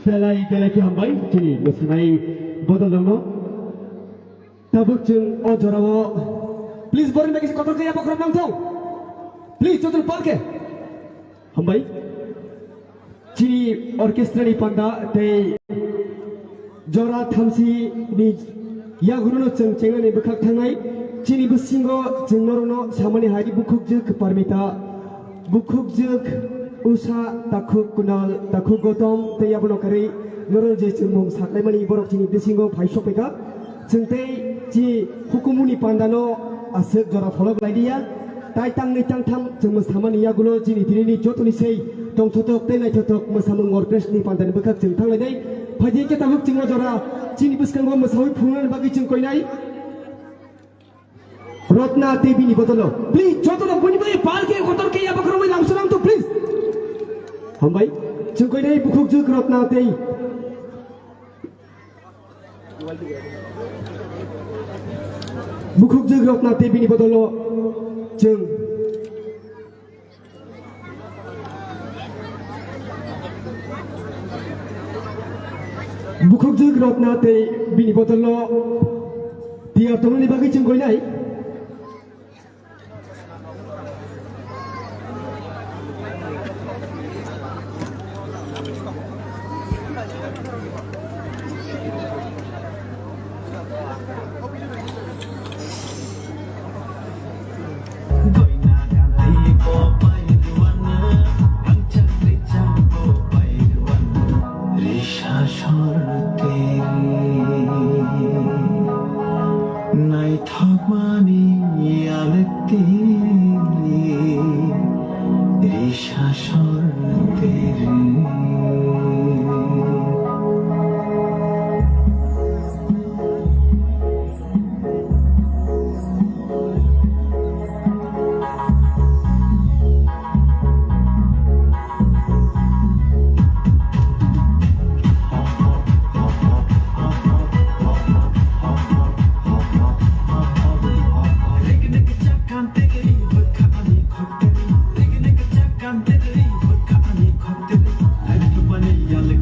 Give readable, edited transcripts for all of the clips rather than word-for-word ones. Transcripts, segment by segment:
Belai belai hambai kini mesinai bodol dong no. Tabuk jeng o jorawo. Please borin bagi kotor kaya bakram nang tau. Please jodoh parke. Hambai. Kini orkestra ni panda tei jora thamsi ni ya guruno jeng jengan ni bekak tangai. Kini besingo jeng norono samani hari bukuk juk parmita bukuk juk Usha takuk kunal takuk gotom tei abono kari norol je chumung sakai mani borok chini bisingo phaisok peka chungtei ji hukumuni pandano asek jora folok laidia tai tang ni tang tham chung samani yagulo jini dirini jotoni sei tong thotok tei nai thotok mosamung orkes ni pandani bekak chung thang laidai phaji ke tabuk chung jora jini biskango mosawi phungan bagi chung koinai Rotna Devi ni bodolo please jotolo buni bai parke kotor ke yabakro mai lamsuram to please Hambai, jengkoi dai bukuk juk Rotna Devi. Bukuk juk Rotna Devi ni bodolo jeng. Bukuk juk Rotna Devi ni bodolo dia tong ni bagi jengkoi dai. Young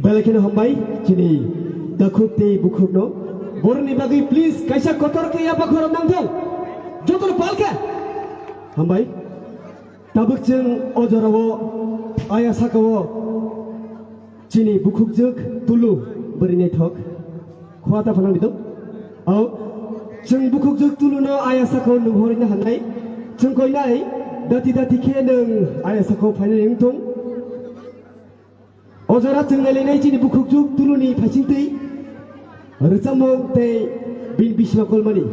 बेलेखिनो हमबाय दिनै दाखुबते बुखुबनो बरनि बागै प्लिज कायसा कतरके या बाखुराव नांथों जतन पालके हमबाय दाबुक जों अजराव आया साकाव दिनै बुखुबजों तुलु बोरैनाय थक खवाता फालांदि दं औ जों बुखुबजों तुलुनो आया साकाव नुहरनो हानाय जों कयनाय दाति दाति खे नों आया साकाव फायनाय दं अजरा जों नायलायनाय दिनै बुखुबजों तुलुनि फाइसिंतै रोजामों ते बिन बिस्मा कलमानि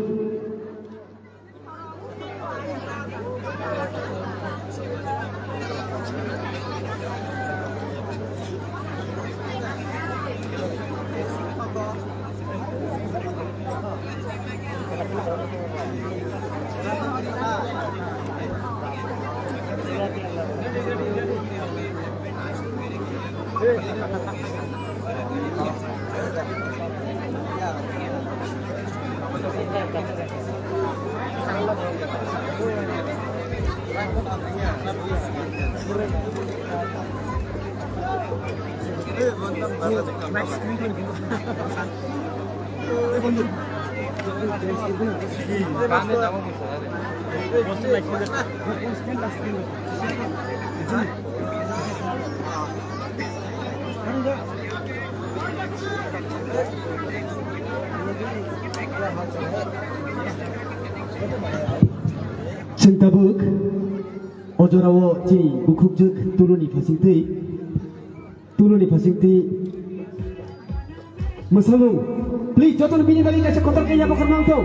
जों दाबुक अजराव दिनै बुखुबजों तुलुनि फाइसिंतै मोसामुं प्लिज जतन बिनि बागै कायसा कतरके या बाखुराव नांथों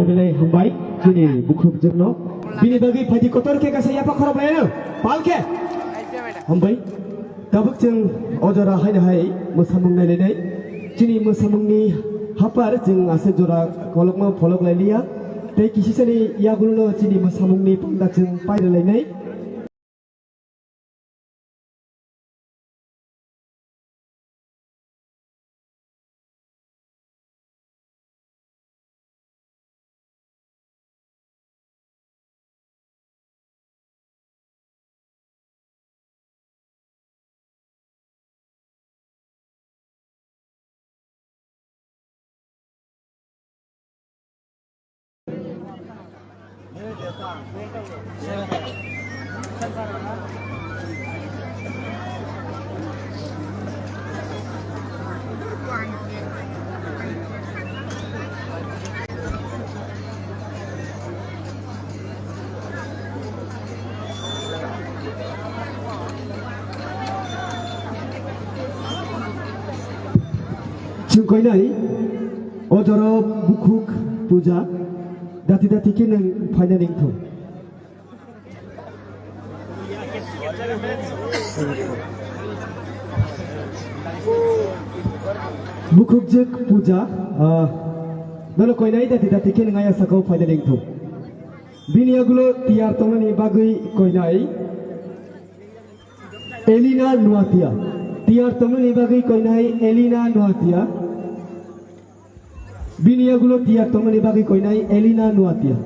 लायलाय हामबाय जोंनि बुख्रुबजोंनो बिनि बागै फायदि कतर के गासै याफा खरब लायनो पालके हामबाय दाबुक जों अजरा हायनाहाय मोसामुं नायलायनाय जोंनि मोसामुंनि हापार जों आसे जरा कलकमा फलक लायलिया दै किसिसानि यागुलनो जोंनि मोसामुंनि पंडाजों पायलायनाय जों कयनाय अजरा बुखुक पूजा दाति दाति के नों फायनानै थौ बुखुक जग पूजा नलो कयनाय दाति दाति के नों आया साखौ फायनानै थौ बिनि आगुलो तियार तंनानि बागै कयनाय एलिना नुआतिया तियार तंनानि बागै कयनाय एलिना नुआतिया बिनि आगुलो तियार तंनानि बागै कयनाय एलिना नुआतिया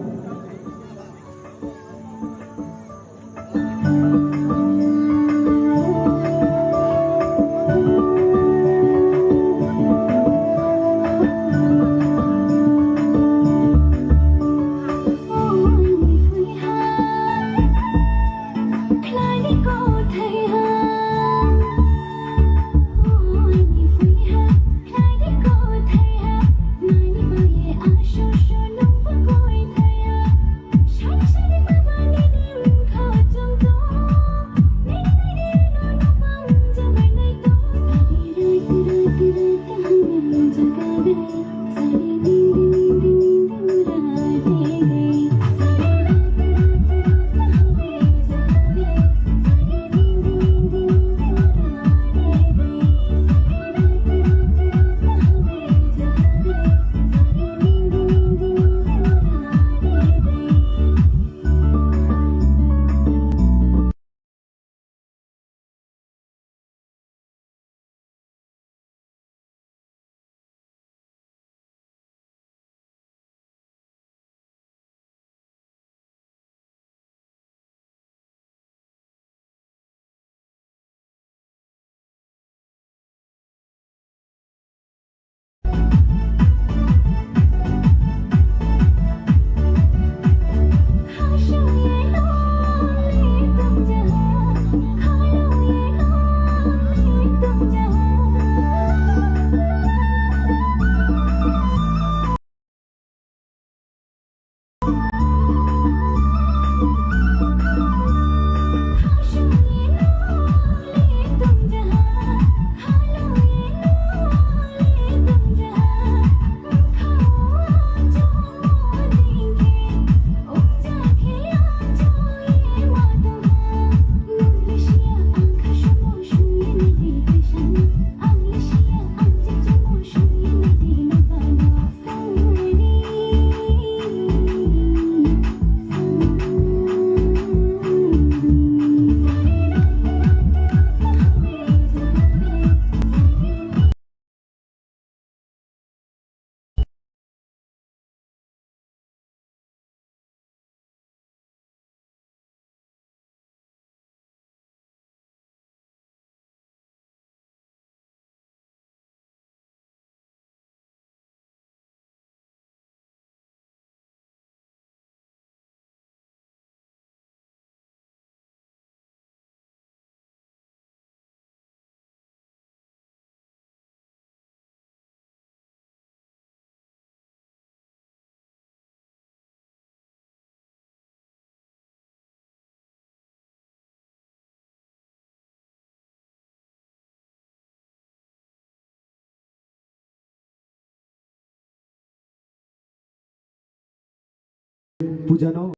pujano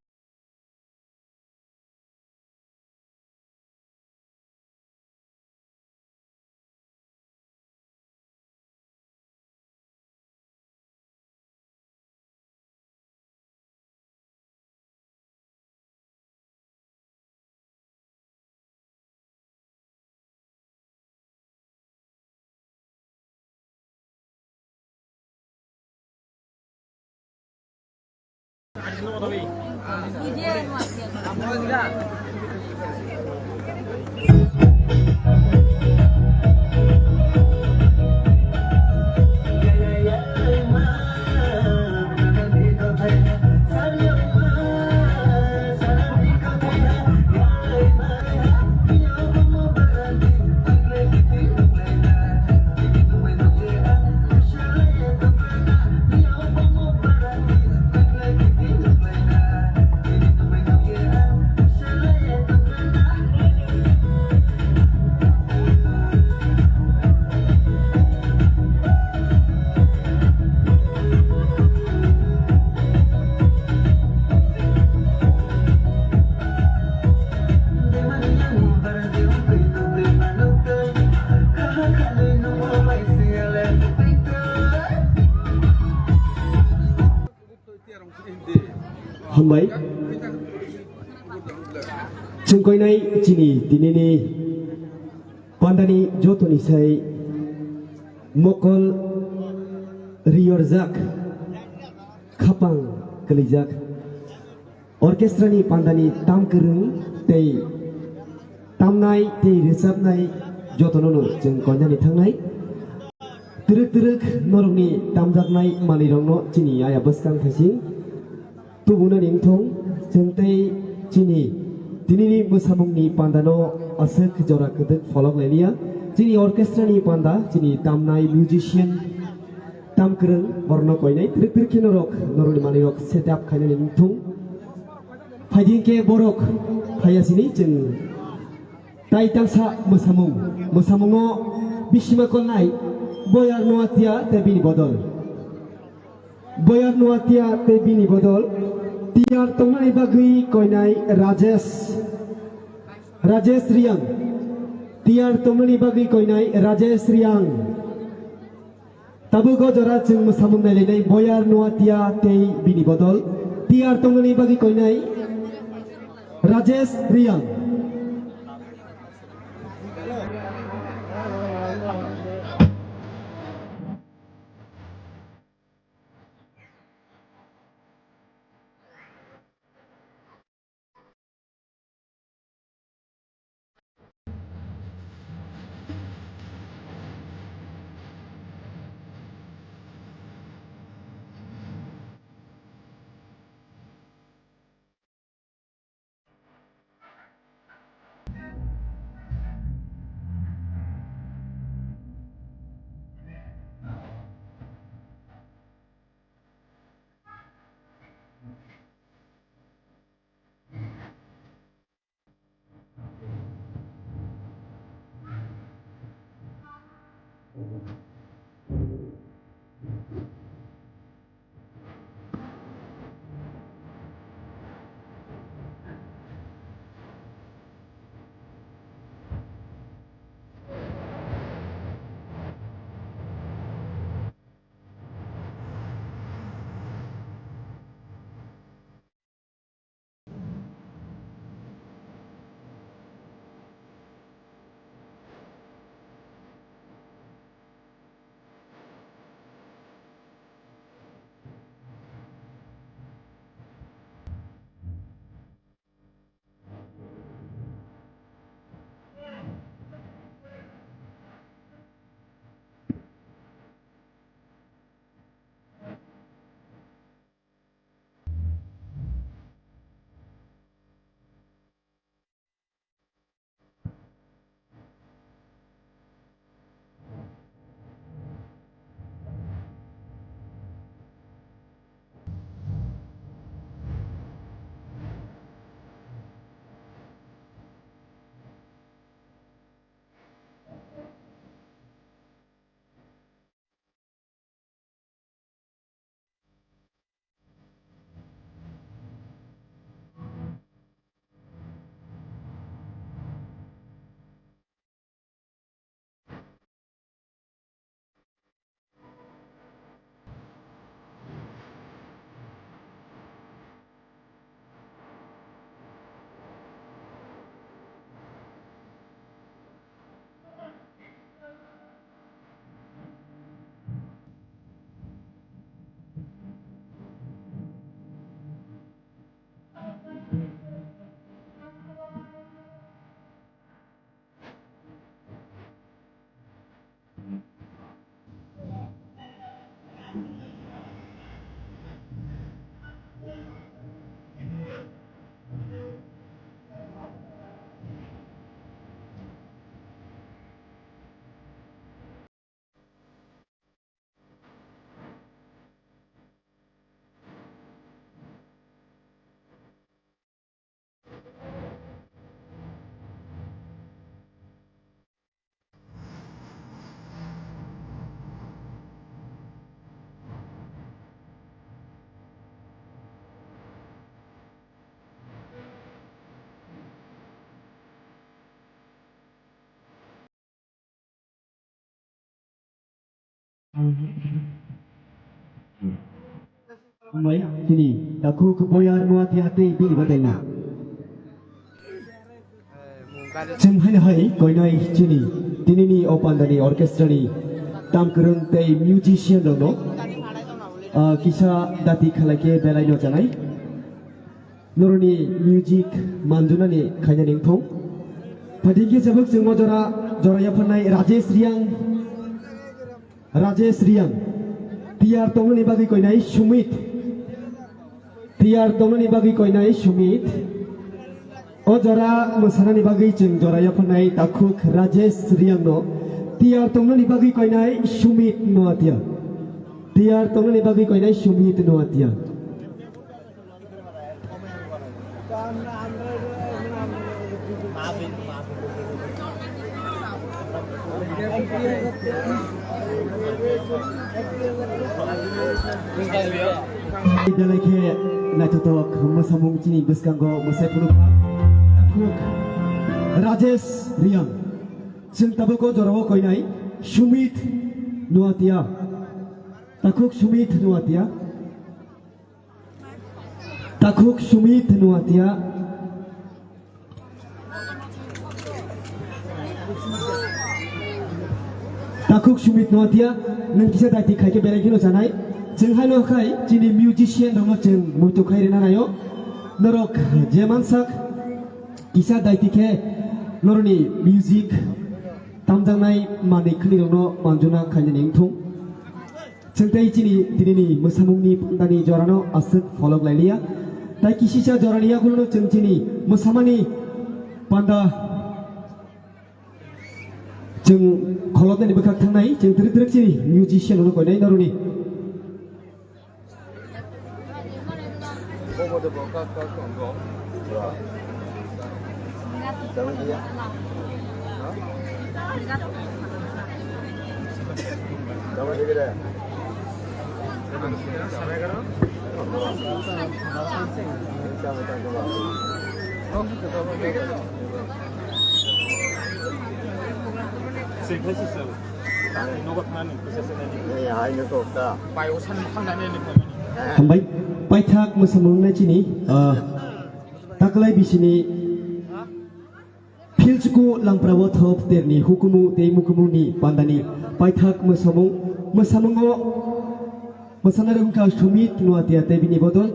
hambai chungkoinai chini dinini pandani jotoni sai mokol riorjak khapang kelijak orkestra ni pandani tamkerung tei tamnai tei resapnai jotonono jeng konjani thangnai truk norokni tamjaknai manirongno chini aya baskang thasing tubuna ningthong jengtei chini dinini musamungni pandano asek jora kedek folok lelia chini orkestra ni panda chini tamnai musician tamkreng borno koinai truk norok norokni manirok setup khainani ningthong phaidingke borok phayasini jeng tai tangsa musamungo bisima kolnai boyar noatia tebini bodol boyar noatia tebini bodol tiar tongani bagui koinai Rajesh Riang tiar tongani bagui koinai Rajesh Riang tabugo jora jeng musamung nai boyar noatia tei bini bodol tiar tongani bagui koinai Rajesh Riang Mai sini aku kepoyar muati hati bini badainya. Jeng hai koinai sini dinini opandani orkestrani tam kereng tei musician dono kisah dati khalake belai no janai noroni music manjunani khanya ningthong padingge jabak jeng mojora joraya phanai Rajesh Riang tiar tongni bagi koinai Sumit tiar tongni bagi koinai Sumit o jora mosanani bagi jeng joraya phanai Takhuk Rajesh Riang no tiar tongni bagi koinai Sumit noatia tiar tongni bagi koinai Sumit noatia Dalake natutok masamung cini beskango masai punuka Takhuk Rajesh Riang jeng taboko jorao koinai Sumit noatia Takhuk Sumit noatia Takhuk Sumit noatia Takhuk Sumit noatia nang kisa dati khaike belai no janai jeng hai no khai chini musician dong jeng mutu khai rena nayo norok jemansak kisa dati ke noroni music tamjangnai mani khni dong manjuna khanya ningthung jengtai chini dinini mosamungni pandani jorano asuk folok lailia tai kisisa jorania gulo jeng chini mosamani panda jeng kholotni bekak thangnai jeng drik chini musician no koinai noroni Hambai paithak mosamungna chini taklai bisini Pilchuku langprawo thop terni hukumu tei mukumuni pandani paithak mosamungo mosanarungka Sumit nuatia tei bini bodol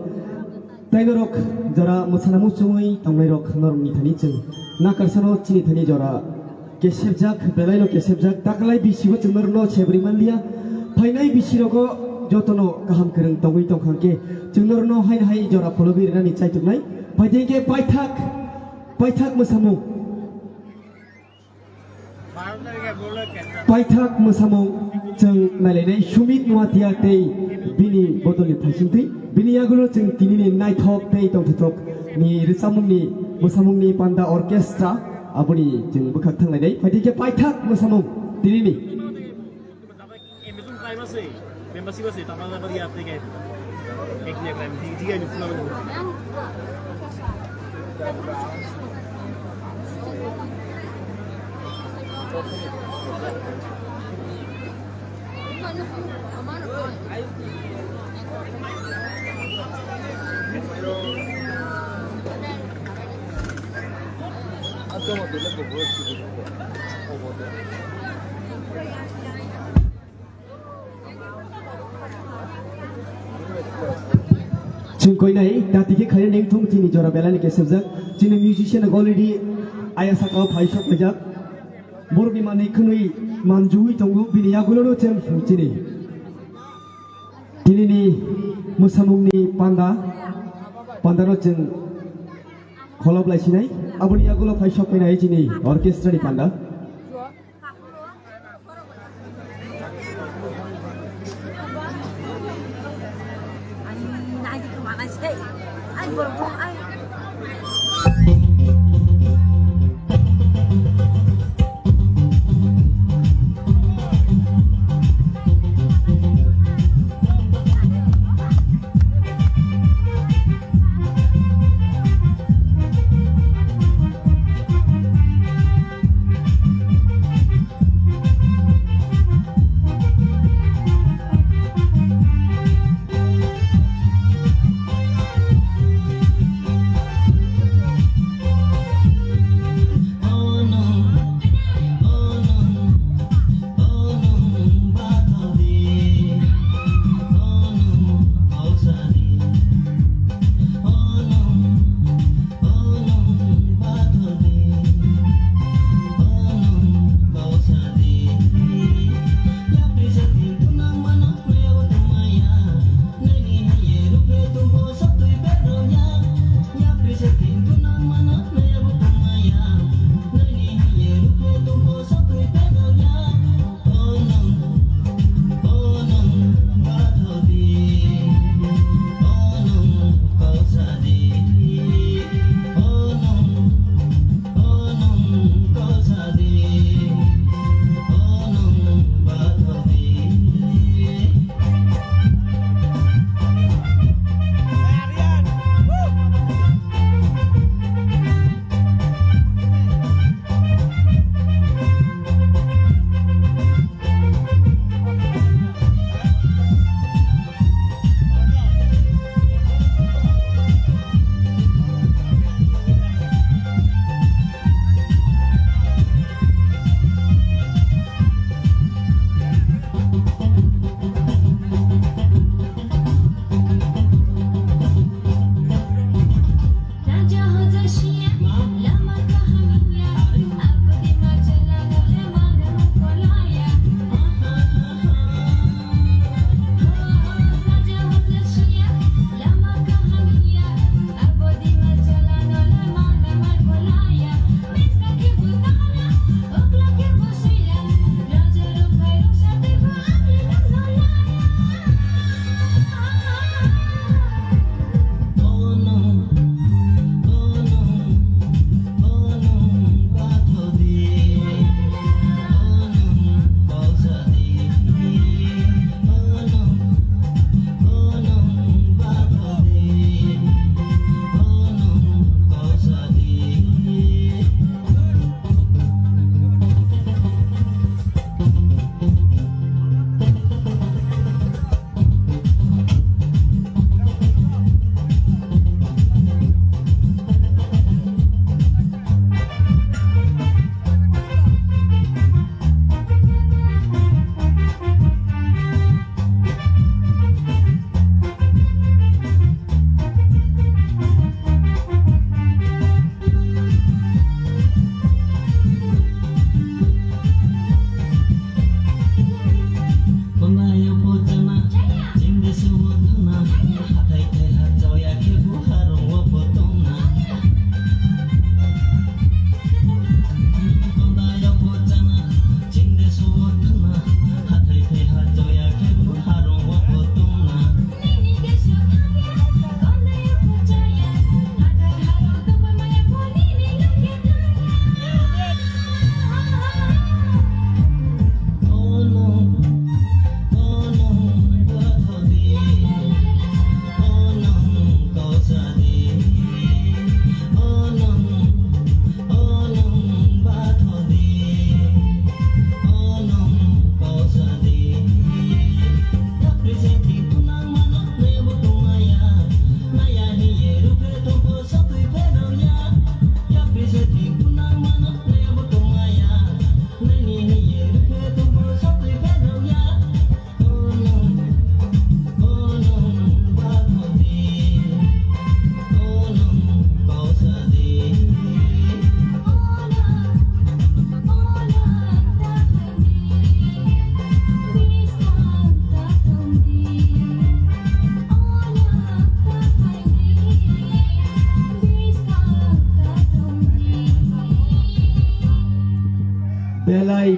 tainorok jara mosanamu chungui tongnairok norni thani jeng nakarsano chini thani jara kesebjak belaino kesebjak taklai bisigo chungnorno chebringmanlia phainai bisirogo jotono kaham kereng tongui tongkhangke chungnorno hai jora phologi rani chaituknai phaidenge paithak mosamung paithak mosamung jeng nalainai Sumit nuatia tei bini bodolni thaisinti bini agulo jeng tinini naithok tei tongthok ni risamungni mosamungni panda orchestra abuni jeng bekak thanglai phaidenge paithak mosamung tinini Jeng koinai datike khaya ningthung chini jora belani kesebjak chini musician already aya sakao phaisok pajak borbi mani khunui manjui tongu bini yagulo jeng chini मोसामुंनि पान्डानो जों खलब लायसिनाय आबुनि आगोलाव फायसफैनाय दिनै अर्केस्ट्रानि panda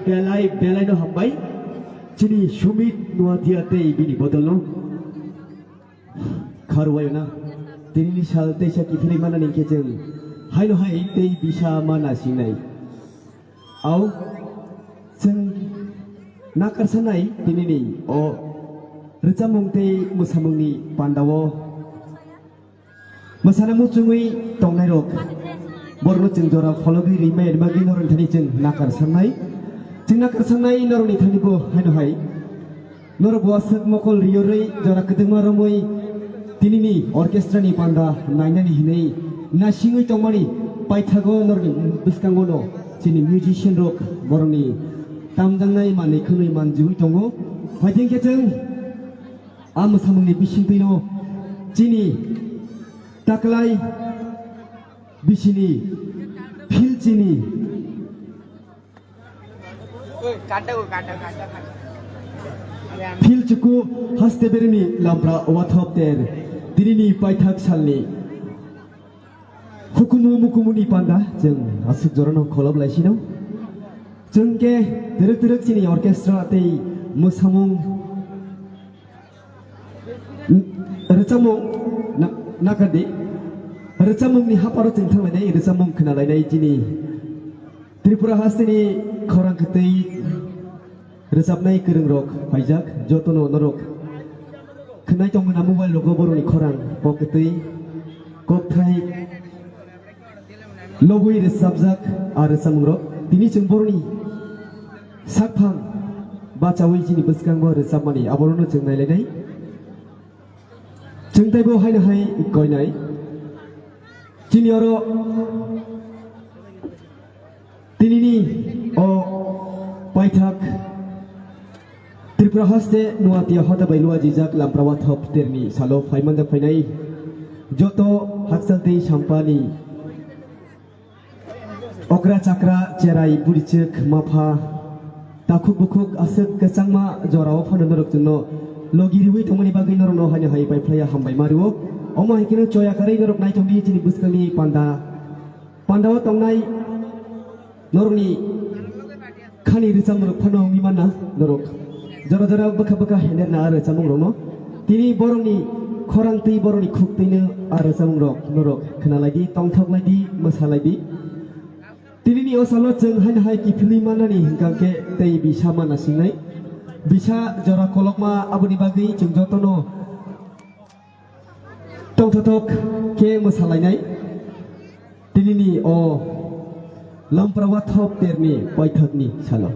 belai no hambai chini Sumit nuatia tei bini bodol no kharwayo na tinini sal tei sa kifili mana ning kejeng hai no hai tei bisa mana sinai au jeng nakarsanai tinini o recamung tei musamungni pandawo masana muchungui tongnai rok borno jeng jora khologi rimai bagi noron thani jeng nakarsanai noroni thani bo haino hai nor boasek mokol riorei jora kedengma romoi tinini orkestra ni panda nainani hinei na singui tongmani paithago norni biskangono chini musician rock boroni tamjangnai mani khunui manjui tongo fighting kejeng am samungni bisingpino chini taklai bisini phil chini phil chuku haste berni lampra wathop ter dinini paithak salni hukumu mukumuni panda jeng asuk jorano kholob laisino jengke derek chini orkestra tei musamung recamung nakadi recamung ni haparo jeng thanglai recamung khnalainai chini Tripura hasteni khorang ketei resapnai kereng rok pajak jotono norok khnai tongmana mobile logo boroni khorang poketei kokthai logoi resapjak ar samung rok tini jeng boroni sakphang bachawi jini bwskangbo resapmani aborono jeng nailainai jeng taibo haino hai koinai jini oro tinini o paithak Tripura haste nuatia hota bailua jijak lamprawat hop terni salo faimanda fainai joto haksaltei sampani okra chakra cherai burichek mafa takuk bukuk asek kechangma jorao phanorok jengno logiriwi tongmani bagai norno haino hai paiflaya hambai maruo oma hikino choya karai norok nai tongdi jini buskani pandawa tongnai norni khani recam rok phano mimana norok jara baka hener na ara chamung rono tini boroni khorang tei boroni khuk teino ara chamung rok norok khnalaidi tongthok laidi mosaladi tini ni osalo jeng hain hai ki phili manani hingkangke tei bisa mana singnai bisa jora kolokma abuni bagi jeng jotono tongthotok ke mosalainai tini ni o lamprawat hop terni paithakni salo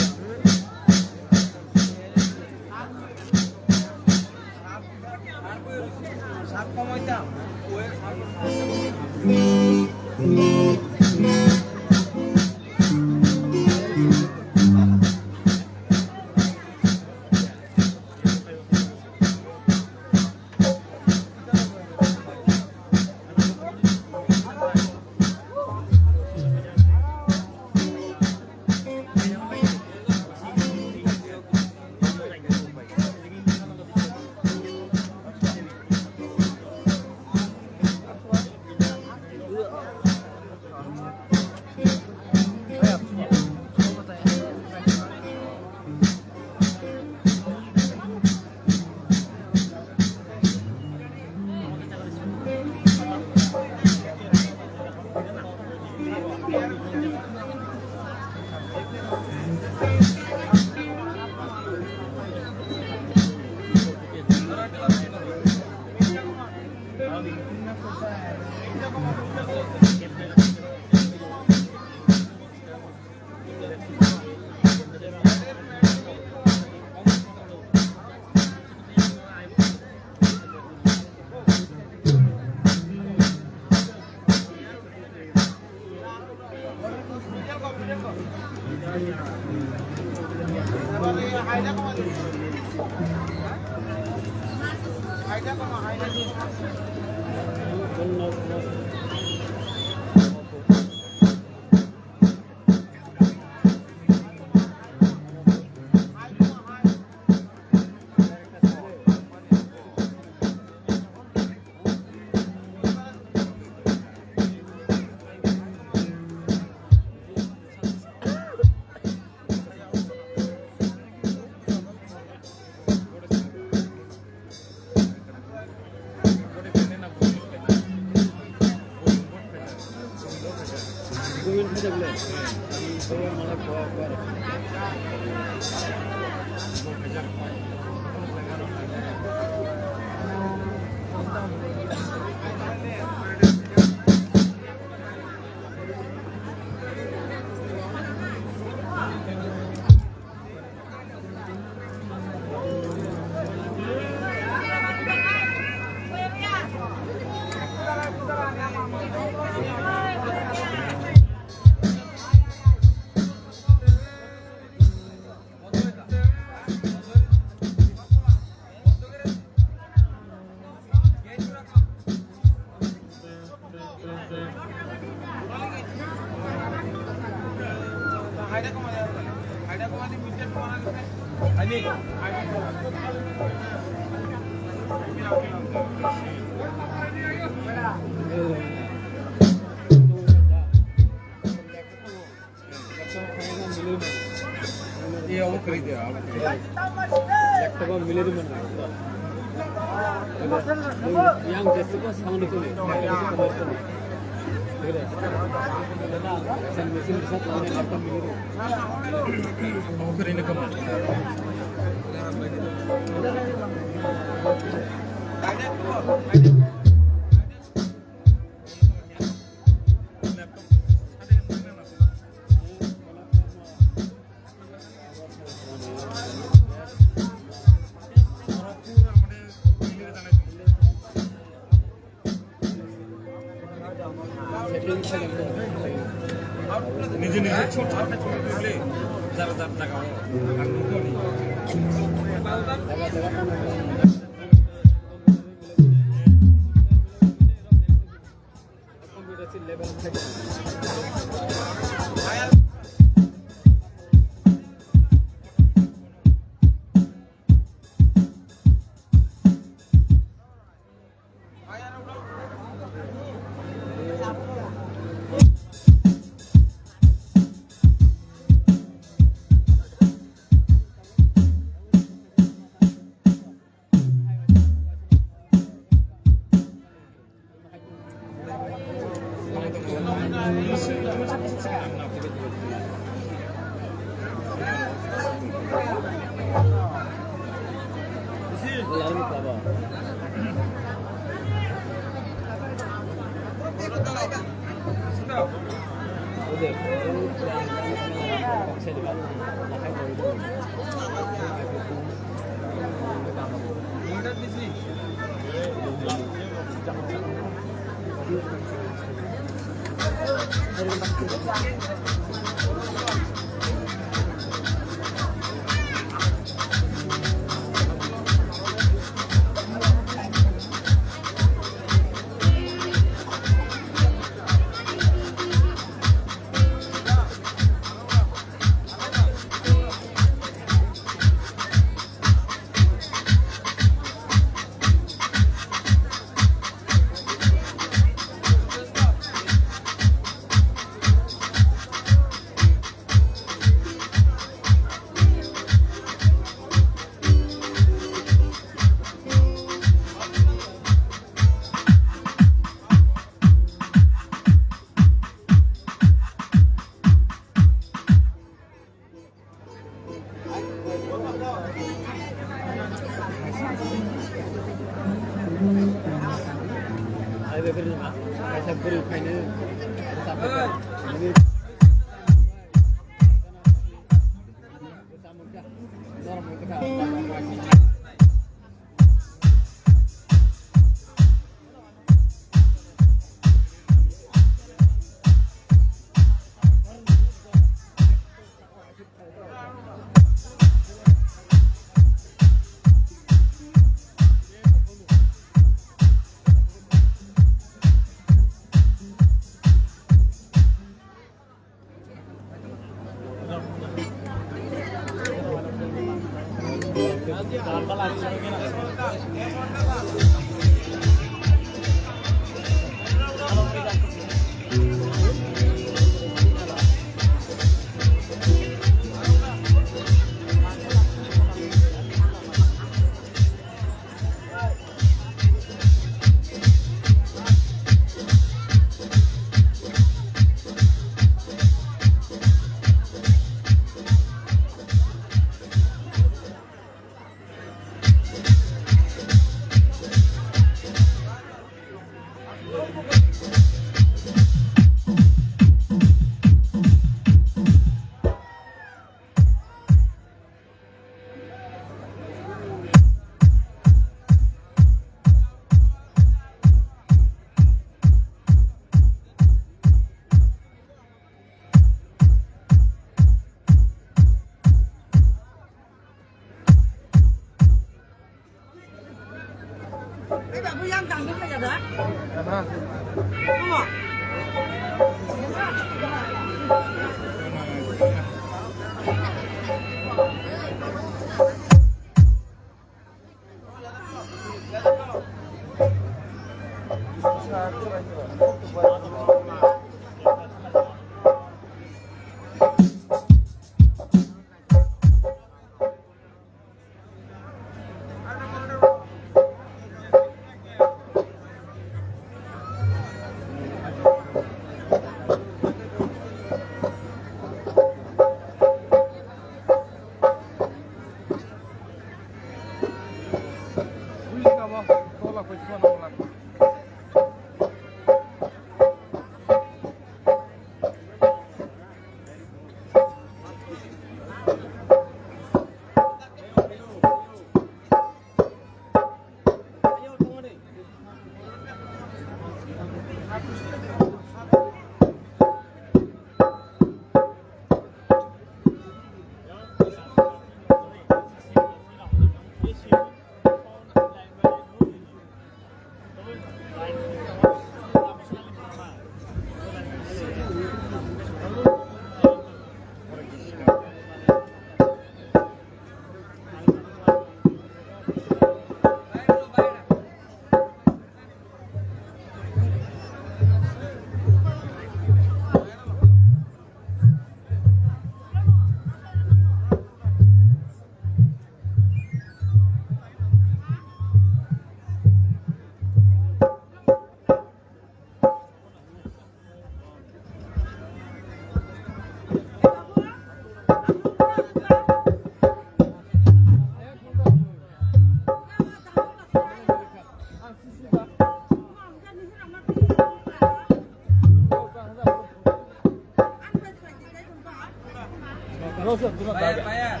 Bayar.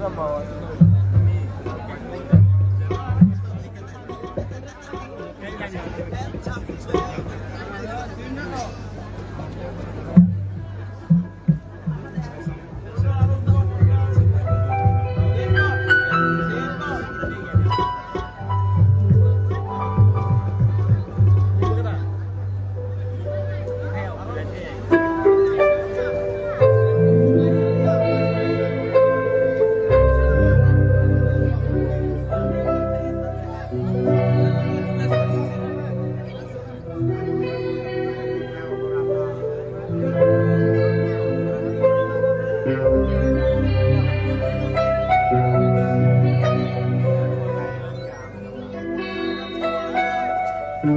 Dana. Hello,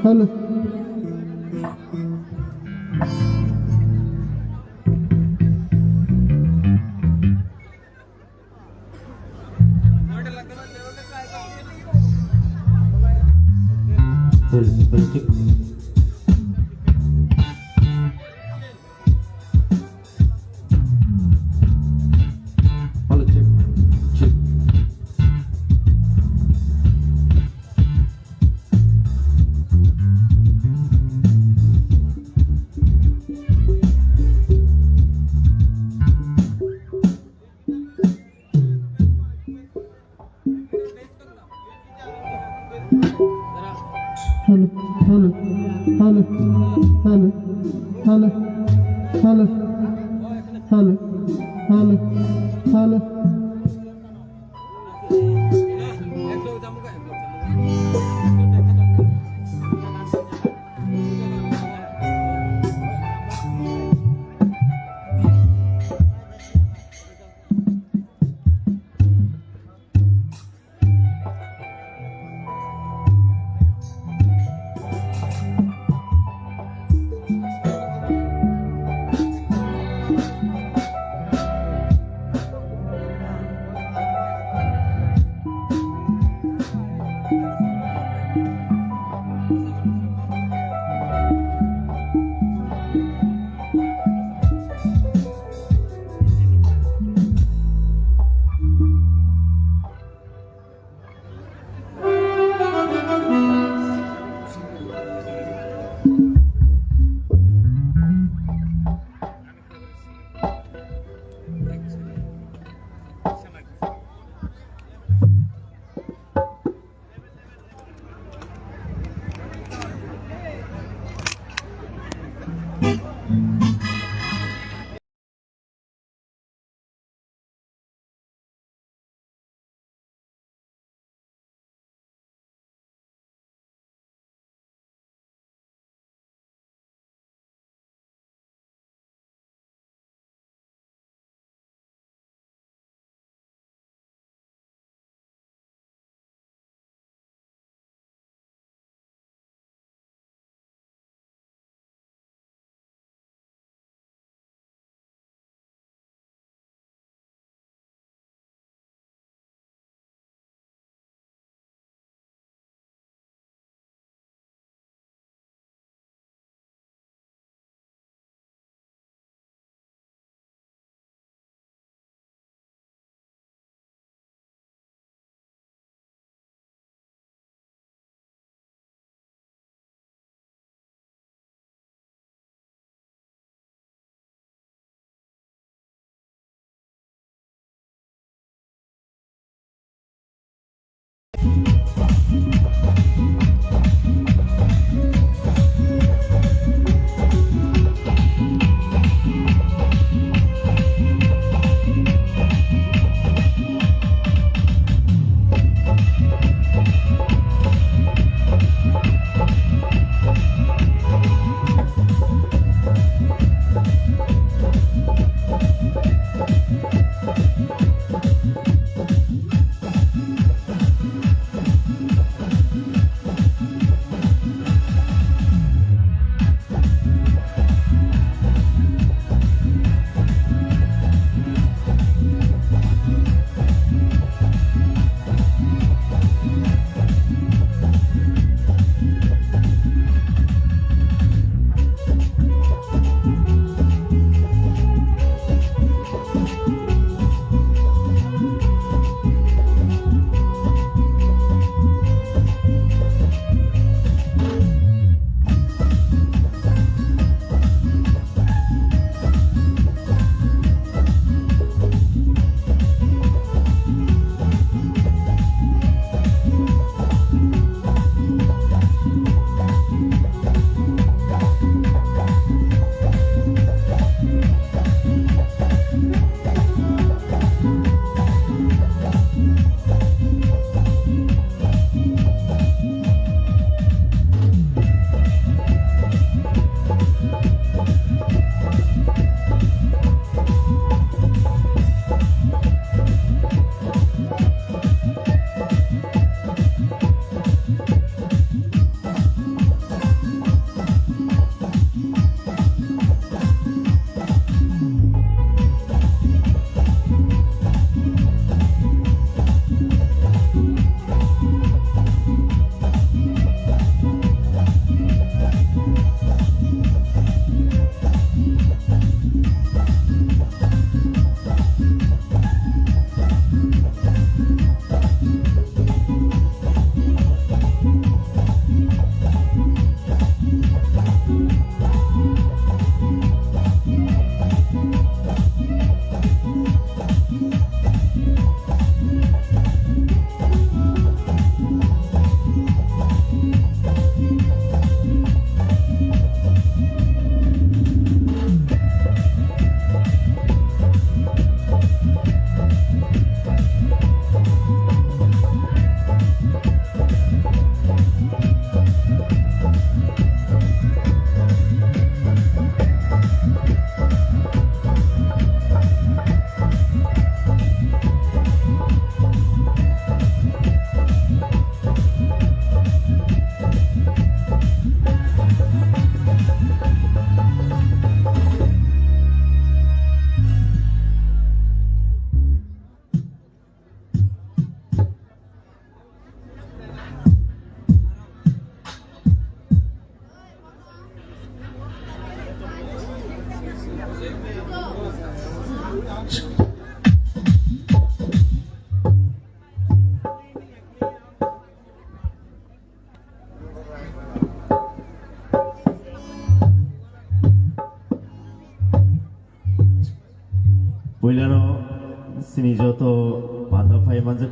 hello. Hello, hello, hello, hello, hello, hello, hello, hello, hello.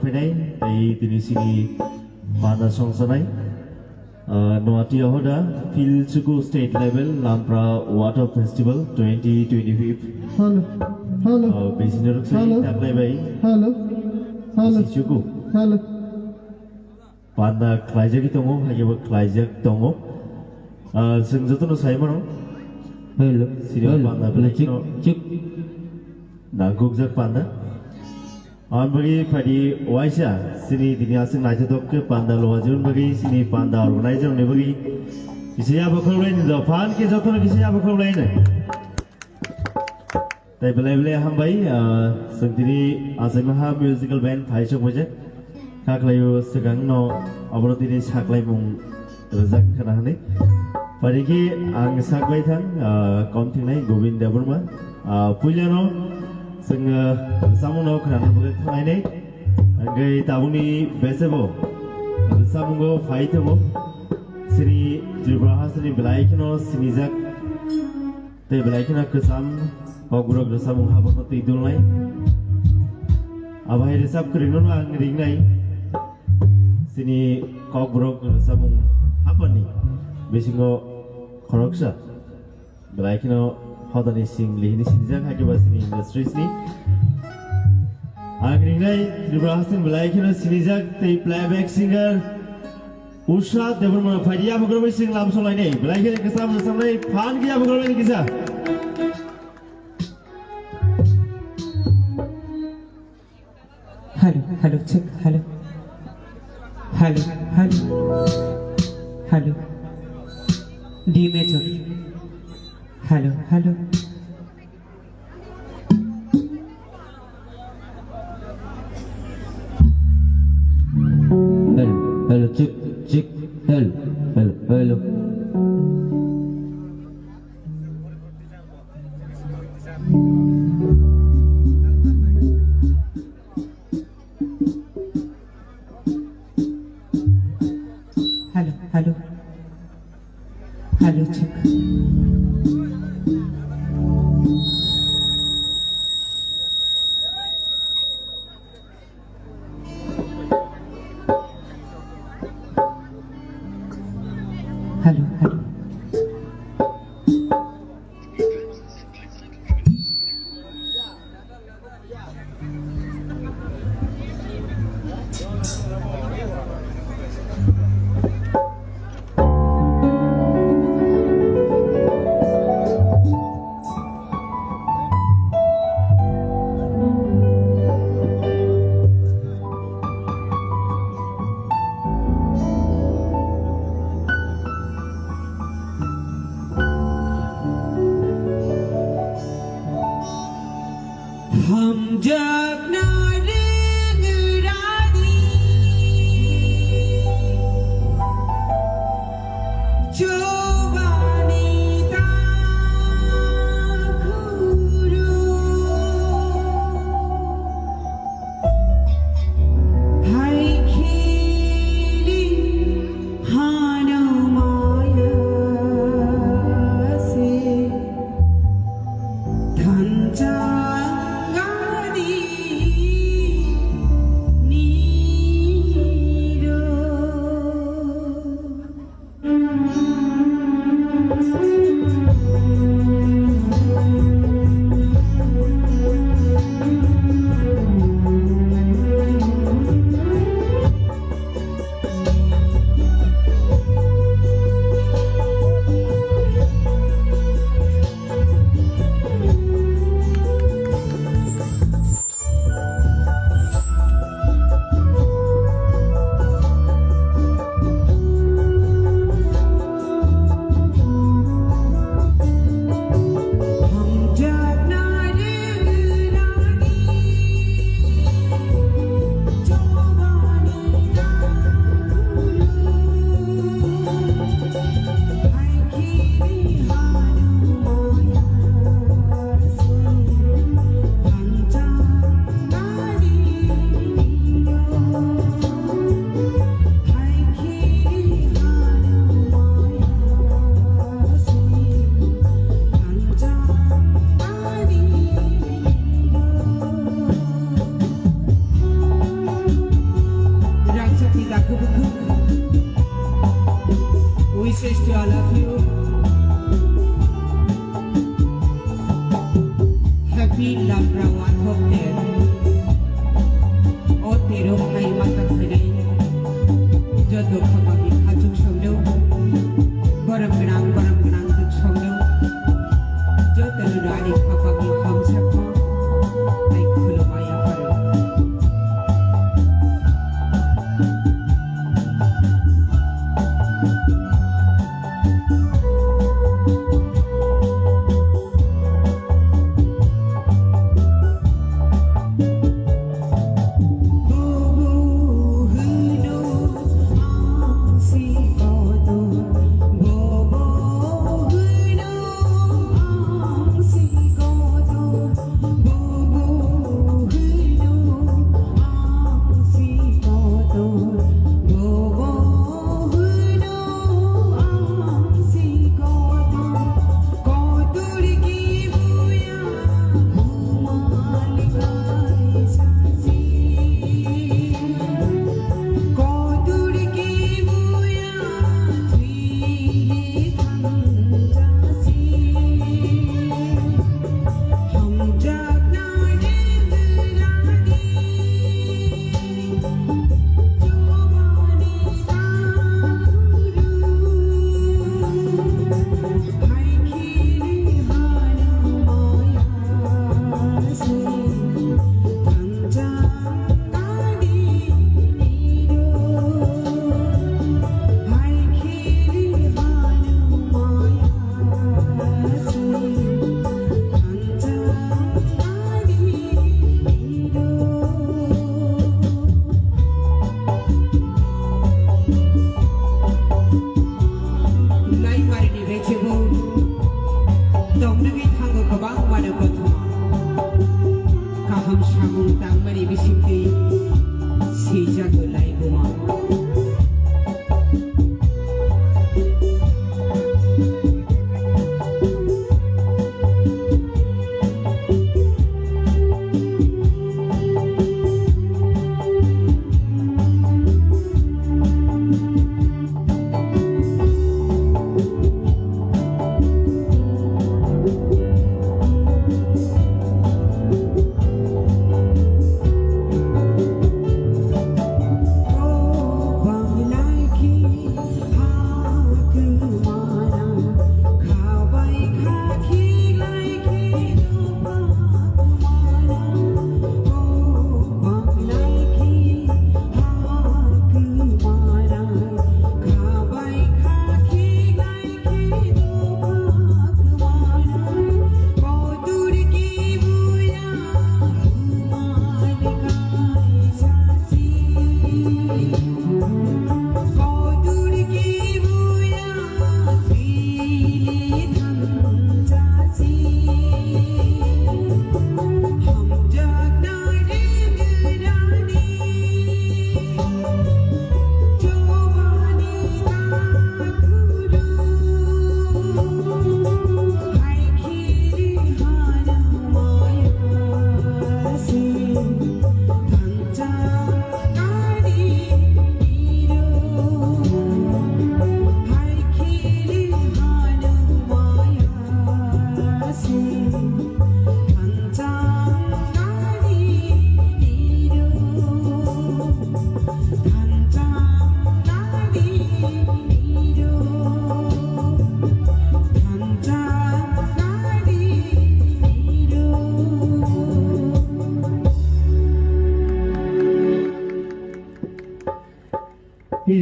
फैनाय दिनै सिनि पाना संसानाय नवाटी ahoda Filchuku State Level Lampra Water Festival 2025 Hello Besinuruk sai taklai bai Hello Chuku Hello Panda Klaijak tongo hajaba Klaijak tongo जों जतन Simon Hello Sini Panda Belakino Nangkuk Panda bagi padi waisa sini dini asing naik tok ke Panda luajun bagi sini Panda organizer ni bagi kisah apa kau lain dah fan ke jatuh kisah apa kau lain tapi belai hambai sendiri asing maha musical band Thaisok macam kak layu segang no abro dini sak lay mung rezak kerana ni padi ki ang sak bay thang konting nai Govinda Burma punya no जोङो सामुनाव खोनानो थांनानै गै ताबुनि बेसेबो सामुंगो फाइथबो सिरि जिब्राहासनि बेलायखनो सिनिजाक ते बेलायखनो कसाम बगुरग सामुं हाबो तैदुलनाय आबाय रेसाब करिनो आं रिंनाय सिनि कगुरग सामुं हाबनि बेसिङो खरकसा बेलायखनो Hodani Singli ini sinjak hake basini industries ni. Agringai Ibrahim Belaikino sinjak tei playback singer Usha Devrman Fadia Bogoroi sing lam solai nei. Belaikino kesam sampai fan kia Bogoroi ni kisah. Hello check hello D major Hello Hello check hello hello check Hello हम जब नारंग रानी चोबानी ताखुरो हाय खीरी हानो माया से धंजा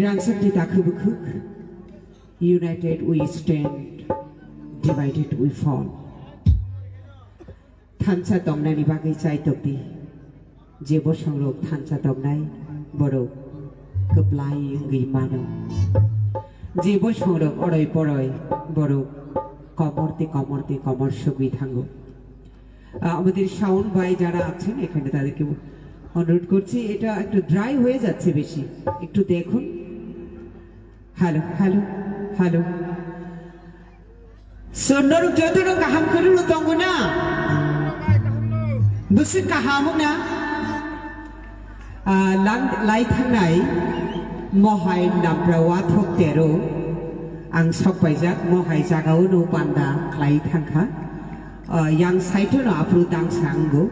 Rangsakti Takubukuk, united we stand, divided we fall. Thansa Domnani Bagi Chaitokti, Jebo Songrok Thansa Domnai, Boro, Kuplai Gimano. Jebo Songrok Oroi Poroi, Boro, Komorti Komor Subi Tango. আমাদের sound by যারা আছেন এখানে তাদেরকে অনুরোধ করছি এটা একটু ড্রাই হয়ে যাচ্ছে বেশি একটু দেখুন হ্যালো হ্যালো হ্যালো সুন্দর যতন কাহাম করুন তঙ্গনা বুঝি কাহামনা লাই থানাই মহাই নামপ্রাওয়া থকতেরো আং সকবাইজাক মহাই জাগাও নো পান্ডা লাই thangka yang saito no apru dang sanggo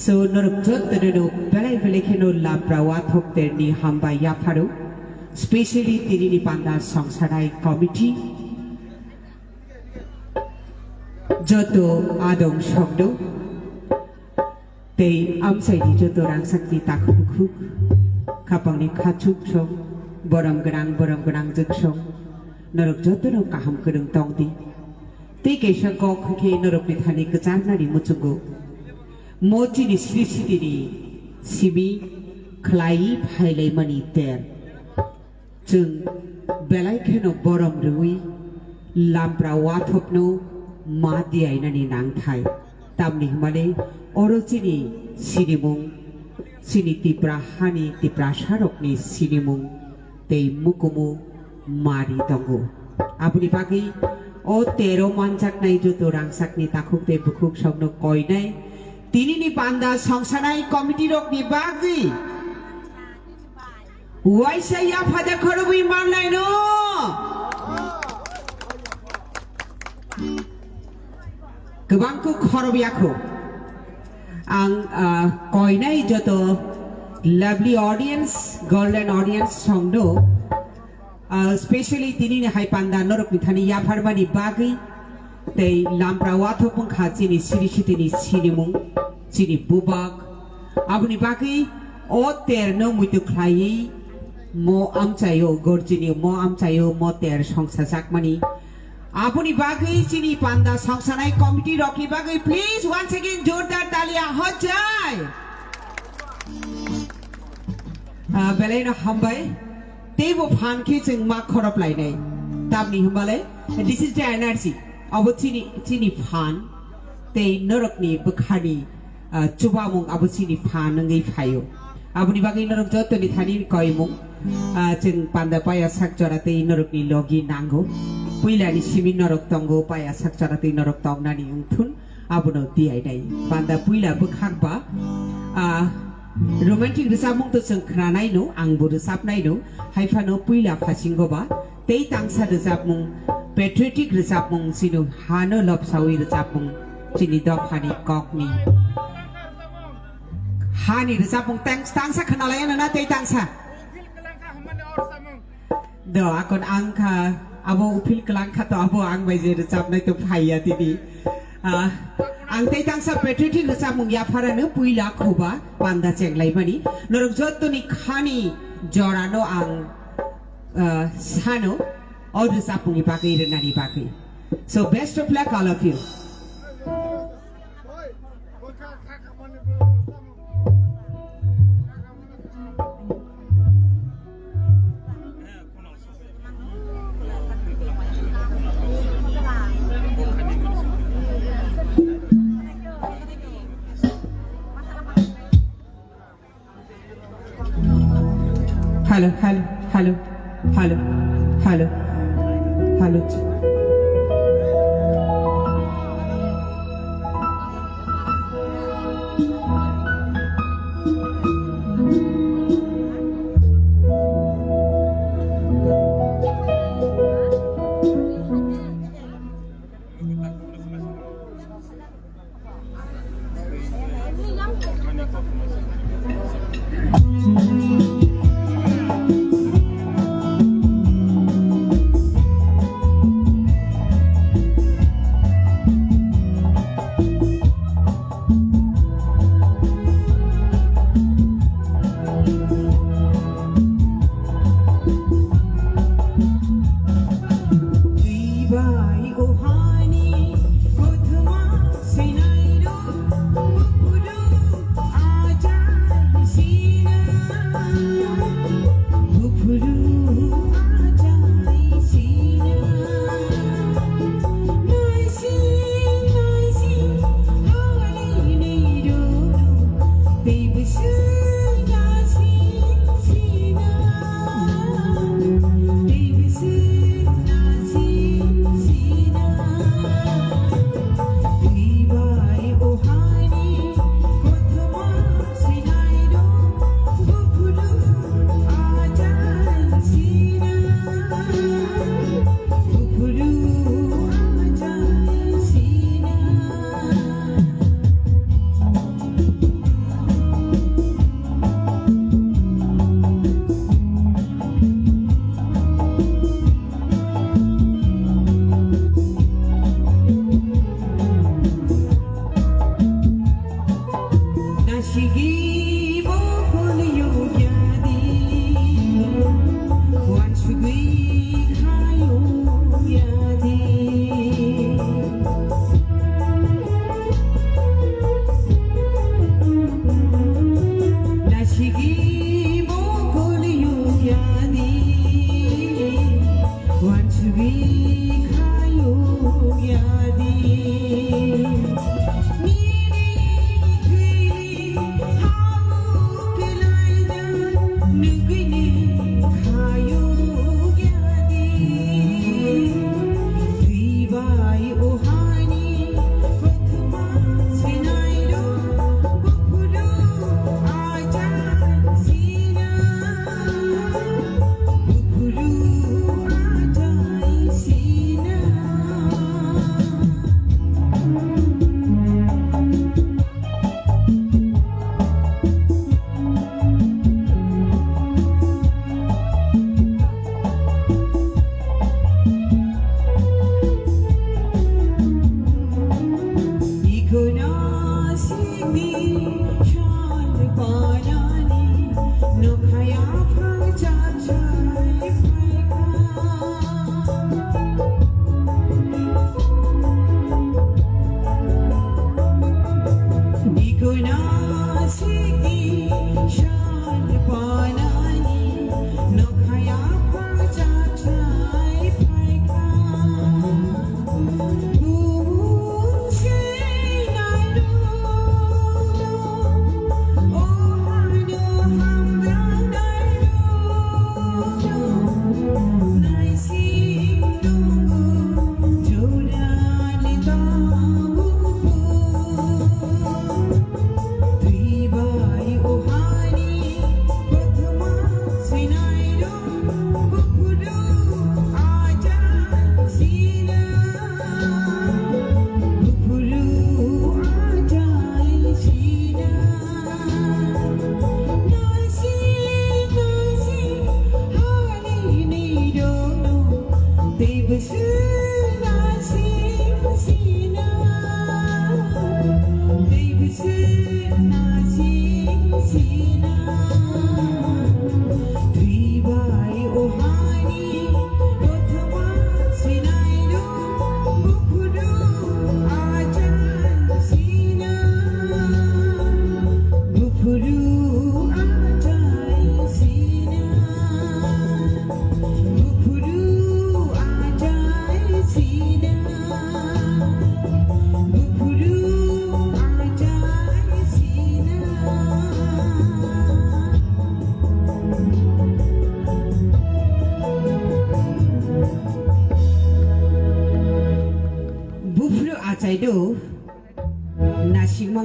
so norok jot no belai belai no la prawa thok ter ni hamba ya pharu specially tini ni panda songsarai committee joto adong shobdo tei amsai ni joto rang sakti takubukhu khapang ni khachuk chong boram grang juk chong norok jot no kaham kereng tong di Teke shangkok ke norok ni thani kecarna ni mucungo. Mochi ni siri ni sibi klai phailai mani ter. Jung belai keno borom rui lampra wathop no ma diai na ni nang thai. Tam ni hmale orochi ni sinimung sini tipra hani tipra sharok ni sinimung tei mukumu mari tongo. Apuni pagi O tero manjak nai joto rangsak ni takuk te bukuk sogno koi nai tini ni panda songsanai komiti rok ni bagi waisa ya phada khorobi manlai no kebangku khorobi akho ang koi nai joto lovely audience golden audience songno especially tini ni hai panda norok ni thani ya pharbani bagi tei lampra watho pung khachi ni siri siti ni sinimung chini bubak abuni bagi o terno muitu khlai mo amchayo gorjini mo amchayo mo ter songsa sakmani abuni bagi chini panda songsanai committee rokni bagi please once again jordar talia hojai belaina hambai Tebo fan kitchen mak khorop lai nai tamni hambale this is the energy abo chini fan te norok ni bukhani chubamung abo chini fan ngai phayo abuni bagai norok joto ni thani koimung ching panda paya sakjora te norok ni logi nango puila ni simin norok tongo paya sakjora te norok tongna ni ungthun abono diai dai panda puila bukhakba romantic resapmung to seng khranai no angbo resapnai no haifano puila phasingo ba tei tangsa resapmung patriotic resapmung sinu hano lopsawi resapmung chini dophani kokni hani resapmung tangsa khanalaya na tei tangsa do akon angka abo upil kelangka to abo ang bai je resapnai to phaiya tidi ang tei tangsa patriotic resapmung ya pharano puila khoba panda chenglai mani norok jotoni khani jorano ang sano all resapmung ni pakai renani pakai so best of luck all of you Hello.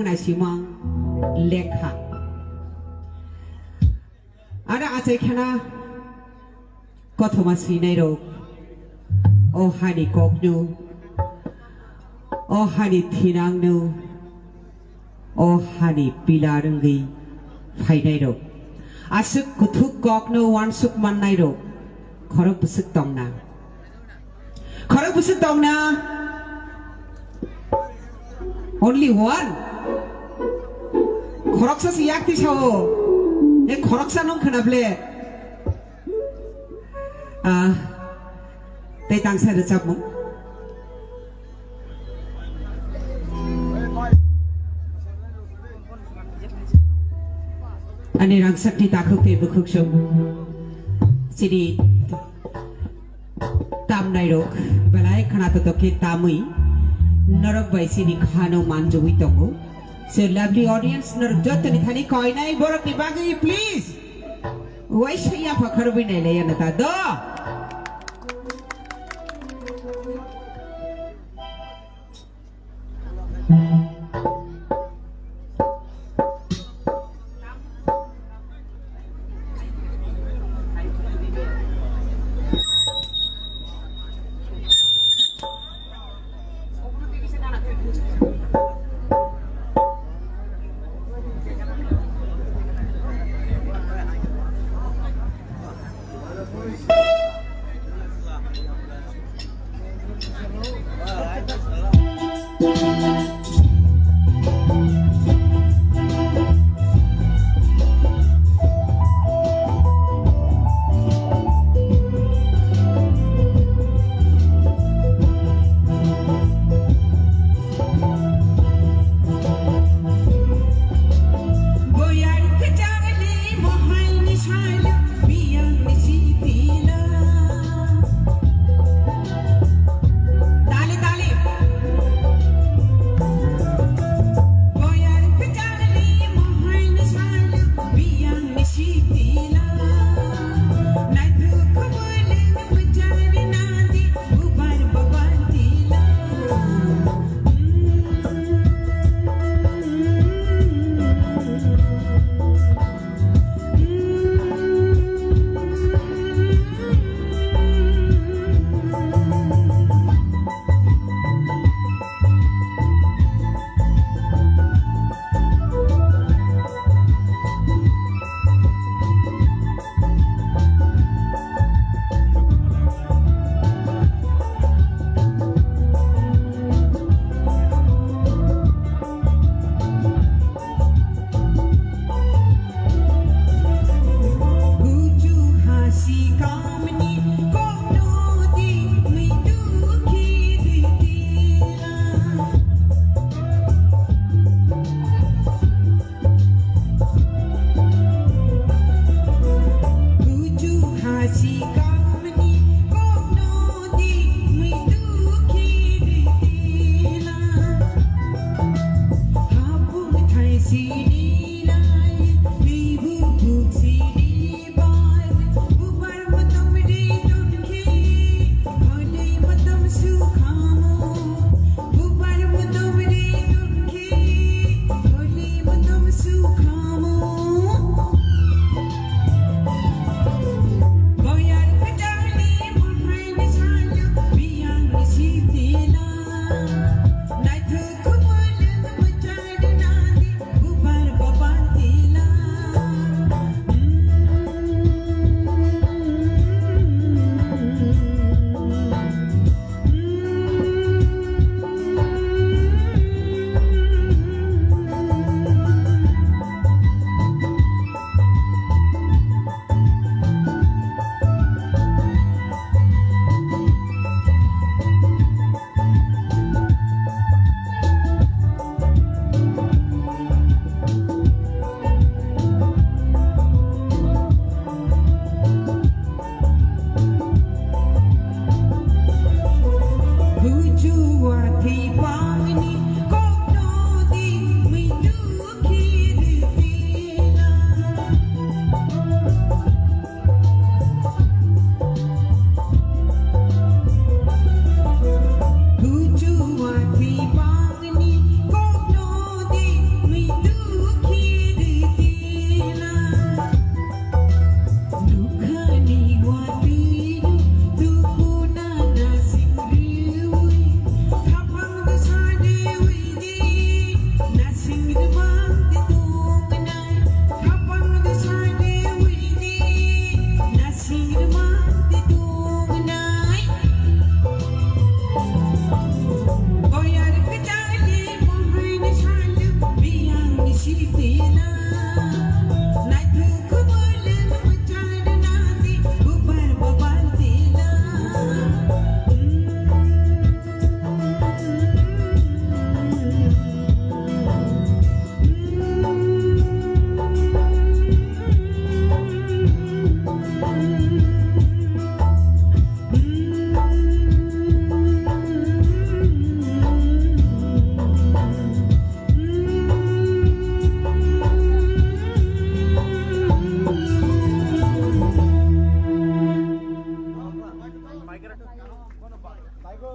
nasimang lekha ada acai khana kothoma sinai ro o hani koknu o hani thinangnu o hani pilarungi phainai ro asuk kuthuk koknu wansuk mannai ro khorok busuk tongna only one khoroksa siyak ti sao e khoroksa nong khnable tei tangsa recap mo ani rang sakti takhuk te bukhuk sum sidi tam nai rok balai khana to ke tamui Narok by Sini Khano Manjui Tongo. So, lovely audience, Narok Jotani Khani Koina, Borak Nibagi, please. Why should you have a Karvin Eleanata? Do!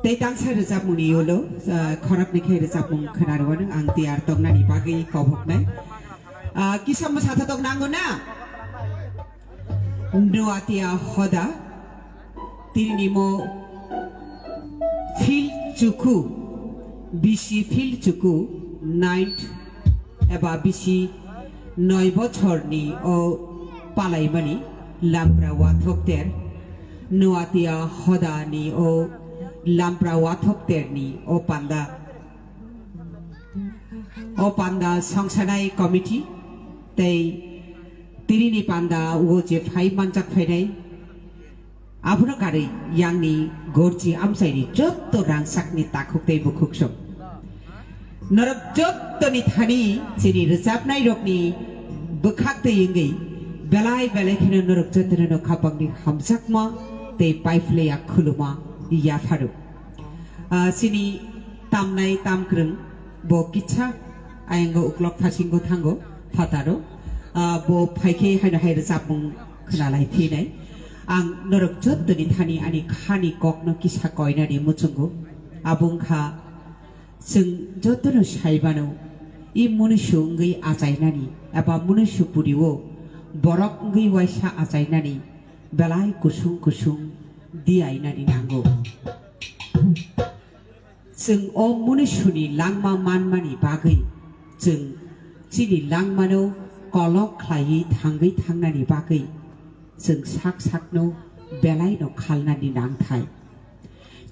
tei tang sa rejak mung ni yolo khorak ni khe rejak mung khonarwan ang tiar tongnani bagui kobhoknai kisam satha tok nango na nuatia hoda tirini mo fil chuku bisi fil chuku 9 eba bisi 9 bochorni o palaimani lampra wathokter nuatia hoda ni o lampra wathokter ni o panda songsanai committee tei tirini panda wo je phai manjak phainai abro kari yangni gorji amsaini jotto rangsakni takhuktai bukhuksok norok jotto ni thani chini rejapnai rokni bukhaktei ingai belai belai khina norok jotto no khapangni hamjakma tei paifleya khuluma ya tharu chini tamnai tamkrung bo kicha ayango uklok thasinggo thango phataro bo phaike haina hai rejapmung khnalai thinai ang norok jotto ni thani ani khani kokno kisa koinani muchungo abungkha जों जतनो साइबानो इ मनुष्य गई आजाइनानी एबा मनुष्य पुरिवो बरक गई वाइसा आजाइनानी बेलाय कुसुं कुसुं दियाइनानी नांगौ जों ओ मनुष्यनि लांमा मानमानि बागै जों जिनि लांमानो कलक खायै थांगै थांनानि बागै जों साक साकनो बेलायनो खालनानि नांथाय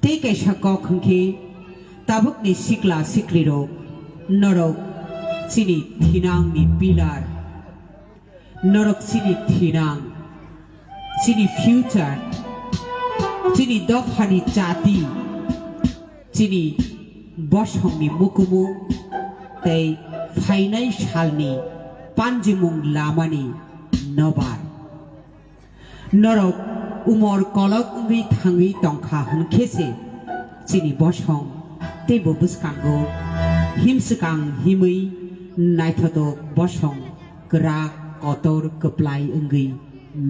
ते कैसा कखंखे tabuk ni sikla sikliro norok sini thinang ni pilar norok sini thinang sini future sini dokhani jati sini bosong ni mukumu tei phainai salni panjimung lamani nobar norok umor kolok ngi thangi tongkha hunkhese sini bosong tebo buskango himsukang himui naithoto bosong kra kotor keplai enggi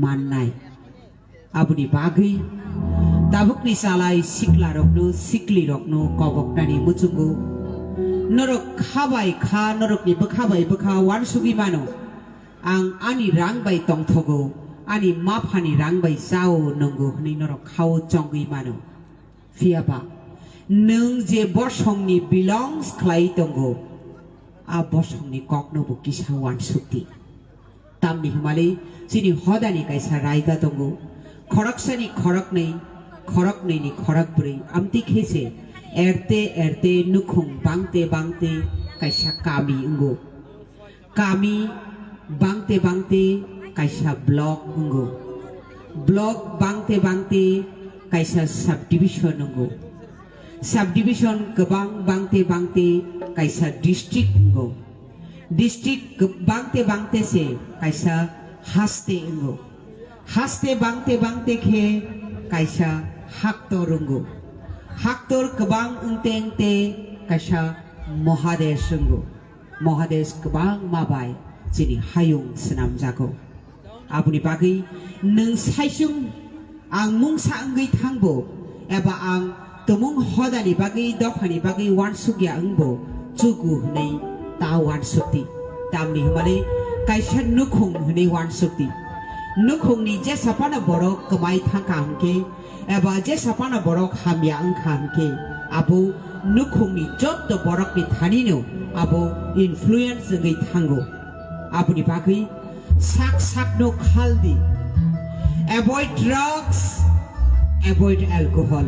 mannai abuni bagui tabukni salai sikla rokno sikli rokno koboknani muchungo norok khabai kha norokni bokhabai bokha wansugi mano ang ani rangbai tongthogo ani maphani rangbai sao nongo hni norok khao chonggi mano fiaba nung je bosongni belongs khlai tongo a bosongni kokno bo kisa wansukti tamni himali chini hodani kaisa raida tongo khoroksani khoroknei ni khorokbri amti khese erte nukhung bangte kaisa kami ungo kami bangte kaisa block ungo block bangte kaisa subdivision ungo subdivision kebang bangte kaisa district ngo district bangte se kaisa haste ngo haste bangte khe kaisa haktor ngo haktor kebang ungtengte kaisa mohadesh ngo mohadesh kebang mabai chini hayung senam jago abuni bagui nung saisung ang mungsa ngai thangbo eba ang tomung hodani bagi dokhani bagi wansugya angbo chugu nei ta wansukti tamni humale kaisa nukhung nei wansukti nukhung ni je sapana borok kemai thangka hangke eba je sapana borok hamya angkha hangke abo nukhung ni jotto borok ni thanino abo influence ngai thango abuni bagi sak no khaldi avoid drugs avoid alcohol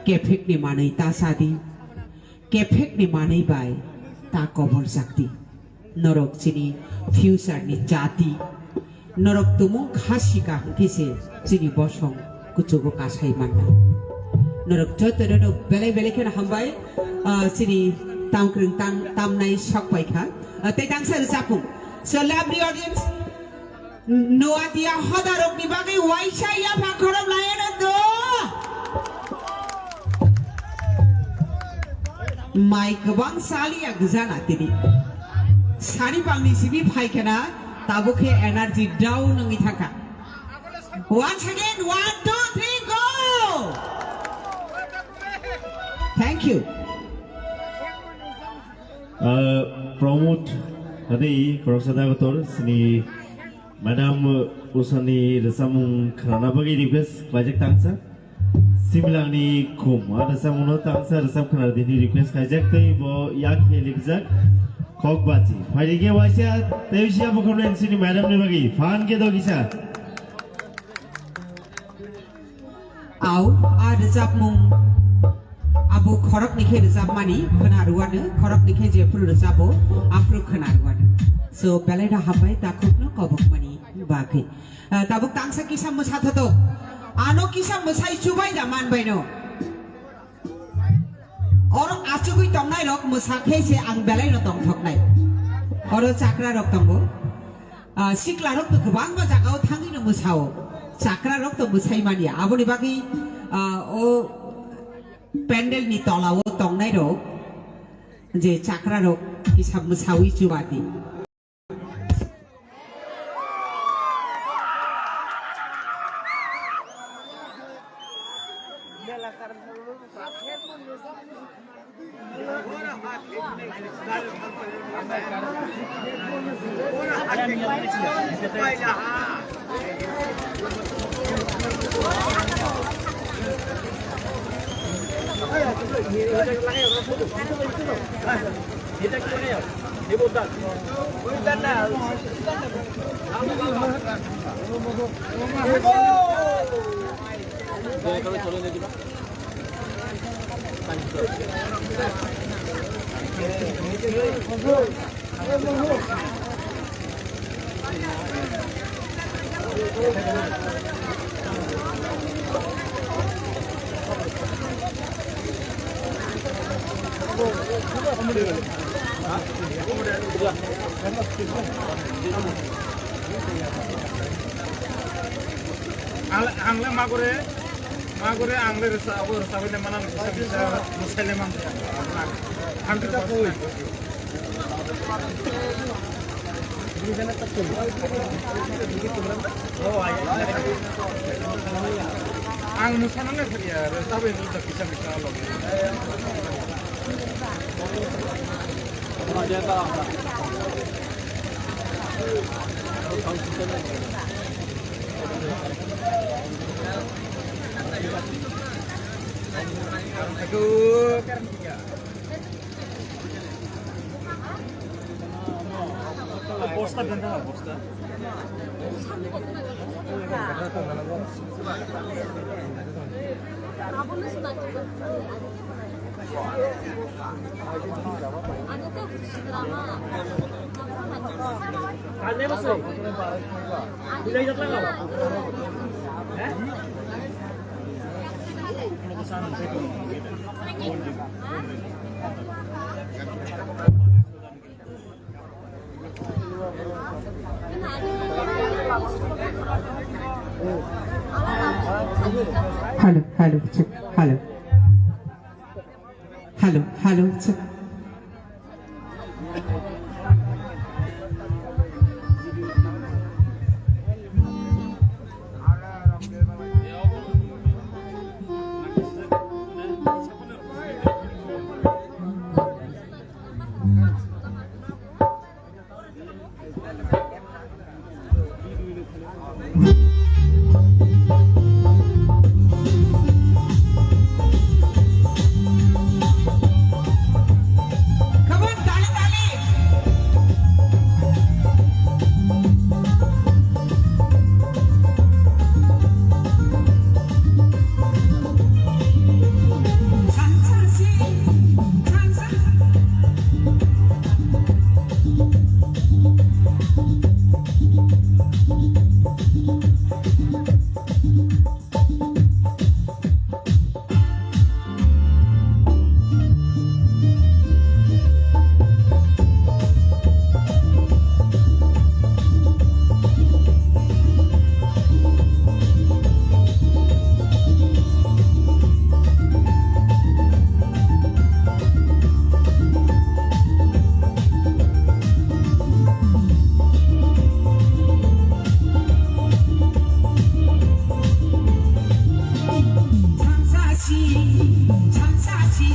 kefek ni manai ta sadi kefek ni manai bai ta kobor sakti norok chini future ni jati norok tumung khasika hangkise chini bosong kuchugo kasai manna norok jotoro bele kena hambai chini tamkrung tamnai sakpai kha te tangsar sapung so lovely audience noatia hodarok ni bagai waisa ya phakhorom laena do mai kebang salia gejana tini sari bangni sibi phaikena tabukhe energy down ngi thaka once again 1 2 3 go Thank you. Promote tadi koordinator sini Madam Usani resamung kerana bagi request kajak tangsa similar ni kum ada samuno tangsa resam kerana dini request kajak tei bo yak helikzak kok baci hari ke wajah tei siapa komen sini Madam ni bagi fan ke do kisah Au ada zap mung abu khorok nikhe zap mani khenaruane khorok nikhe je pru zabo apru khenaruane so beleda habai takuk no kobok mani baki tabuk tangsa kisah musat to ano kisah musai chubai da man bai no or achugui tongnai rok musakhe se ang belai no tong thoknai or chakra rok tongo sikla rok to gobang ba jagao thangi no musao chakra rok to musai mani aboni baki o pendel ni tola o tongnai rok je chakra rok kisah musawi chubati Angle magore angle rasa bile mana bisa musale man angke ta koi ang musana na kaya rasa bile ta bisa lo Aduh, kan tiga. Posta ganda, posta. Ane masuk. Bila jat lang ako. Hello, check. Hello, check.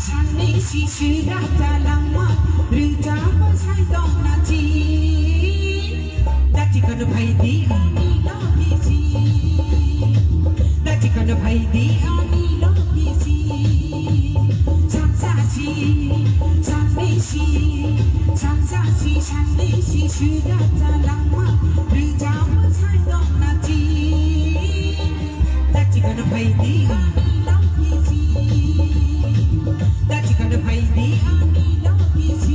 साननै शिशुरा जालांमा रोजाबो साइदं नाची दाचिकन भाइदी आनी लगिसी दाचिकन भाइदी आनी लगिसी सानसासी साननै शिशुरा जालांमा रोजाबो साइदं नाची दाचिकन भाइदी आनी लगिसी दाचिकन भाइदी आनी लगिसी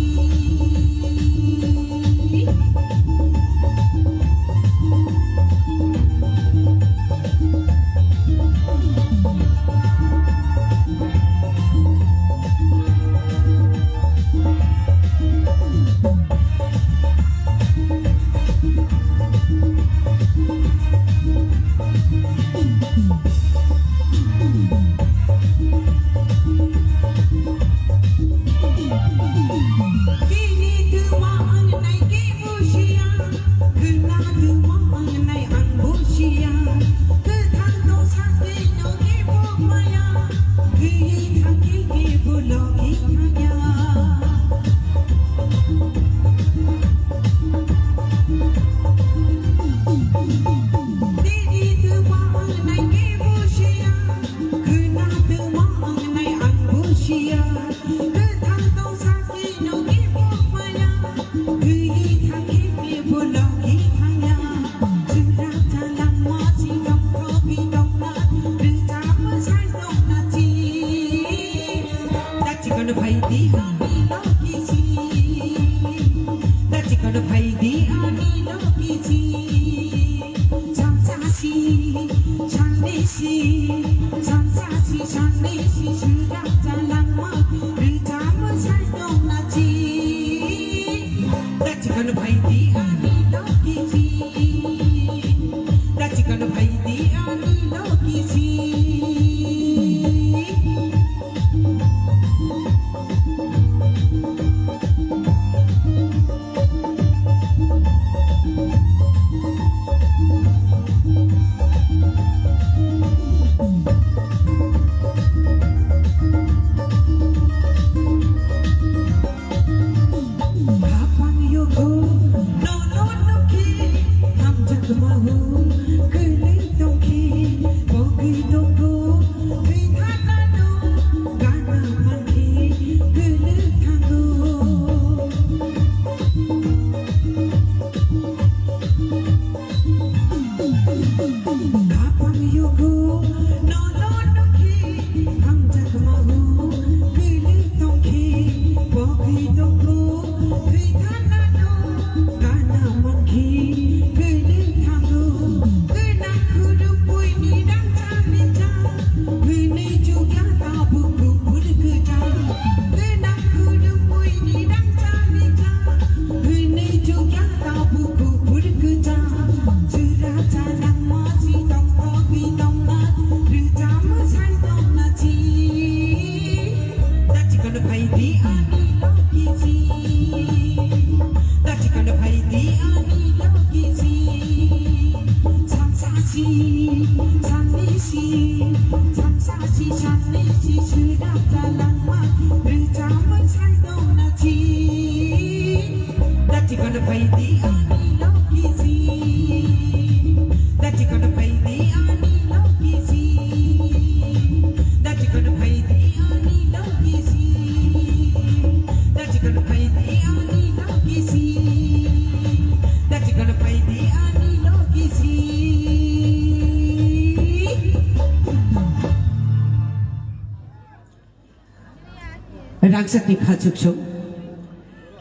Rangsakni Khachukso,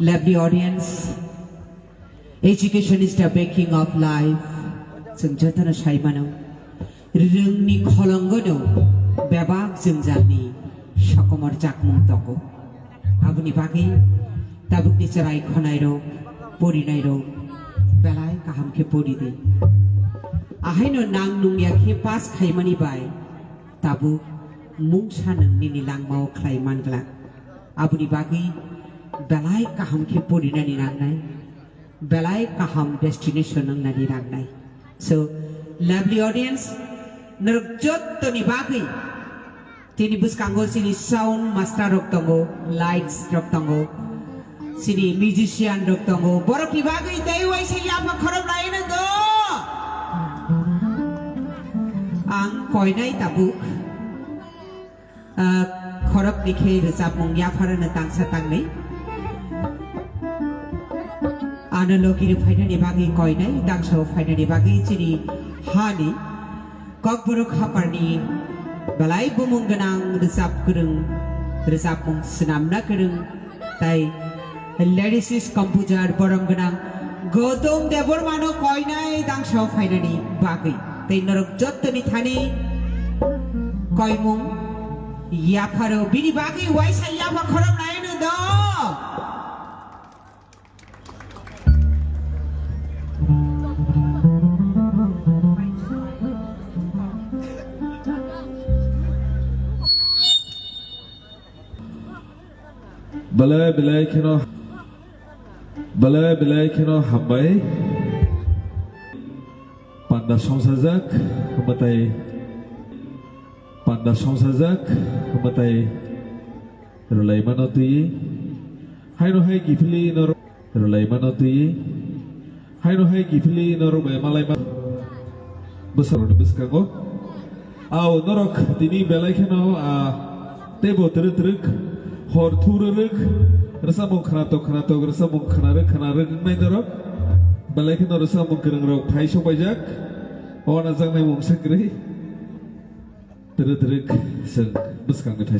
lovely audience. Education is the baking of life. Senjatana Shaimano, Rungni Kolongodo, Babak Zimzani, Shakomor Jakmum Toko, Abuni Baki, Tabuk Nisarai Konairo, Porinairo, Belai Kahamke Poridi. Ahino Nang Numyaki Pas Kaimani Bai, Tabu, Mungshan Nini Langmao Klaimangla. Abuni bagi belai kaham ke purina ni rangnai, belai kaham destination nang nadi rangnai. So, lovely audience, nerjot to ni bagi Sini buskango sini sound master rok tongo, lights rok tongo, sini musician rok tongo. Borok dibagi tewai saya apa korok lain itu. Ang koinai tabu, korok dikhe rezap mungya faran tang satang ni. Analogi faida ni bagi koinai, tang so faida ni bagi sini hani, kok borok hapar ni. Balai bumung genang resap kereng, resap mung senam na kereng, tai lyricist composer borong genang, Gautam Devor mano koinai dang show finally bagi, tai norok jot ni thani, koi mung, ya pharo bini bagi waisa ya bakhoram naik nu do. Balai kino hambai panda songsajak hamatai rulai manotui haino hai gifli nor rulai manotui haino hai gifli nor malai ma besar beskago au norok dini balai kino tebo teruk hor turuk rasa mung khanato rasa mung khanaruk nai dorok balai kino rasa mung kereng rok phai sobajak ona jang nai mung sakri teruk seng beskang thai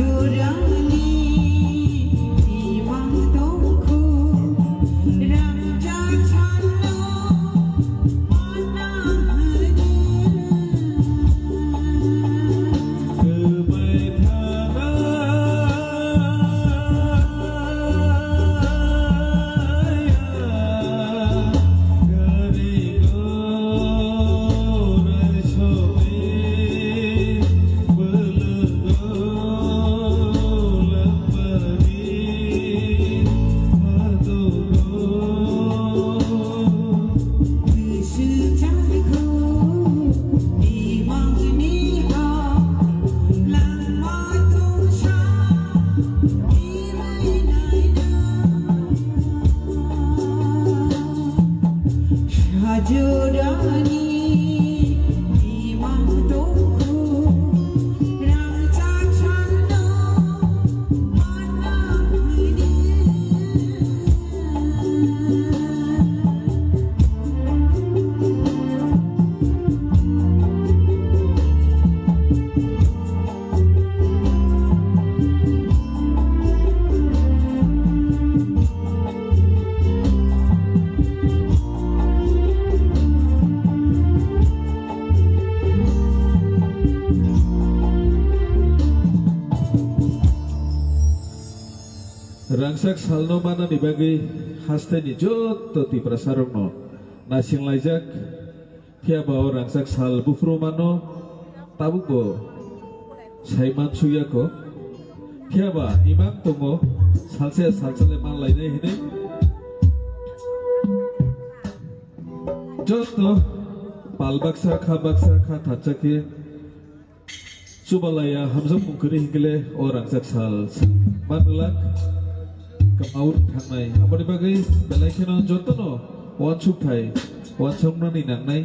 Hajurani imang tongku Raja Chano Manahani Hajurani imang tongku Raja Chano Manahani Rangsak salno mana dibagi hasteni joto ti prasarungno nasing lajak tiabao rangsak sal bufro mano tabuko saiman suyako tiaba imam tongo salse salsale man laine hine joto palbaksa kha thachaki subalaya hamzam mungkuri hingile o rangsak sal manulak kemaur thangnai aboni bagai belai kheno jotono wansuk thai wansoknani nangnai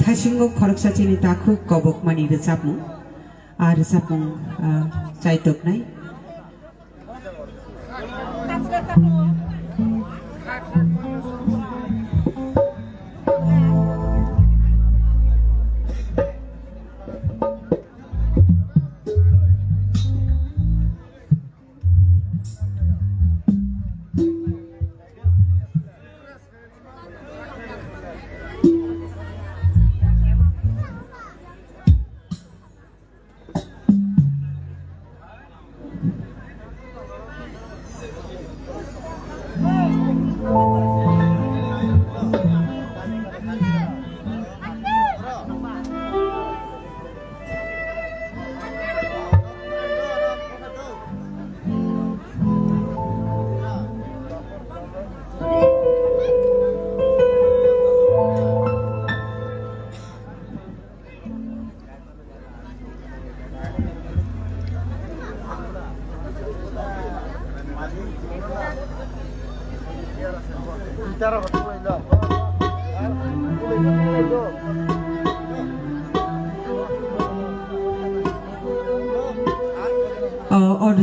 Thasingok khorok sachini taku kobok mani recapmu recapmu caitok nai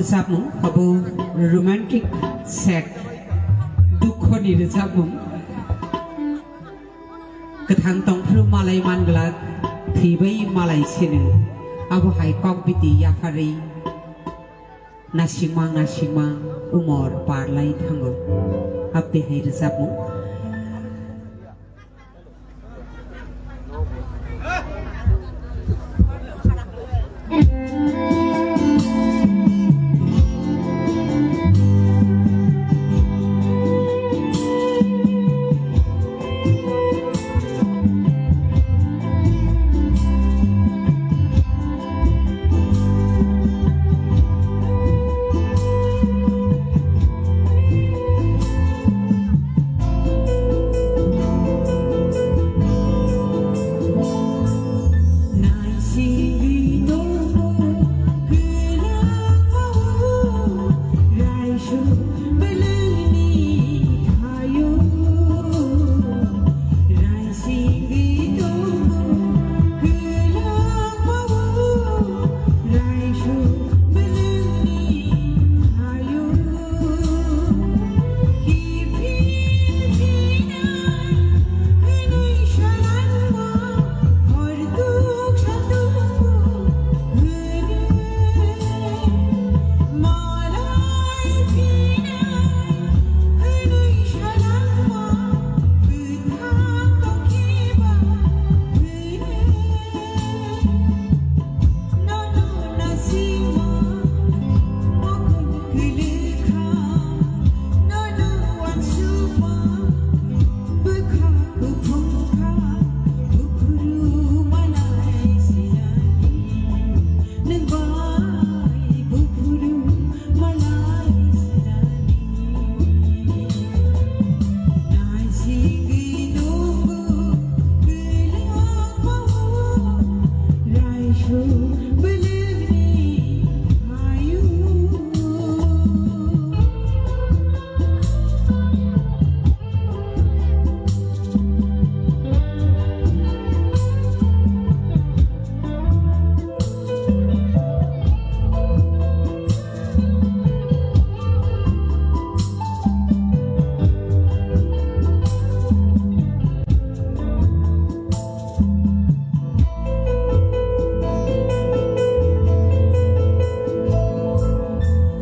recapmu abo romantic sad dukho ni recapmu kethang tongphru malai mangla thibai malai sinu abo haikok biti yafari nasimang umur parlai thango apte hai recapmu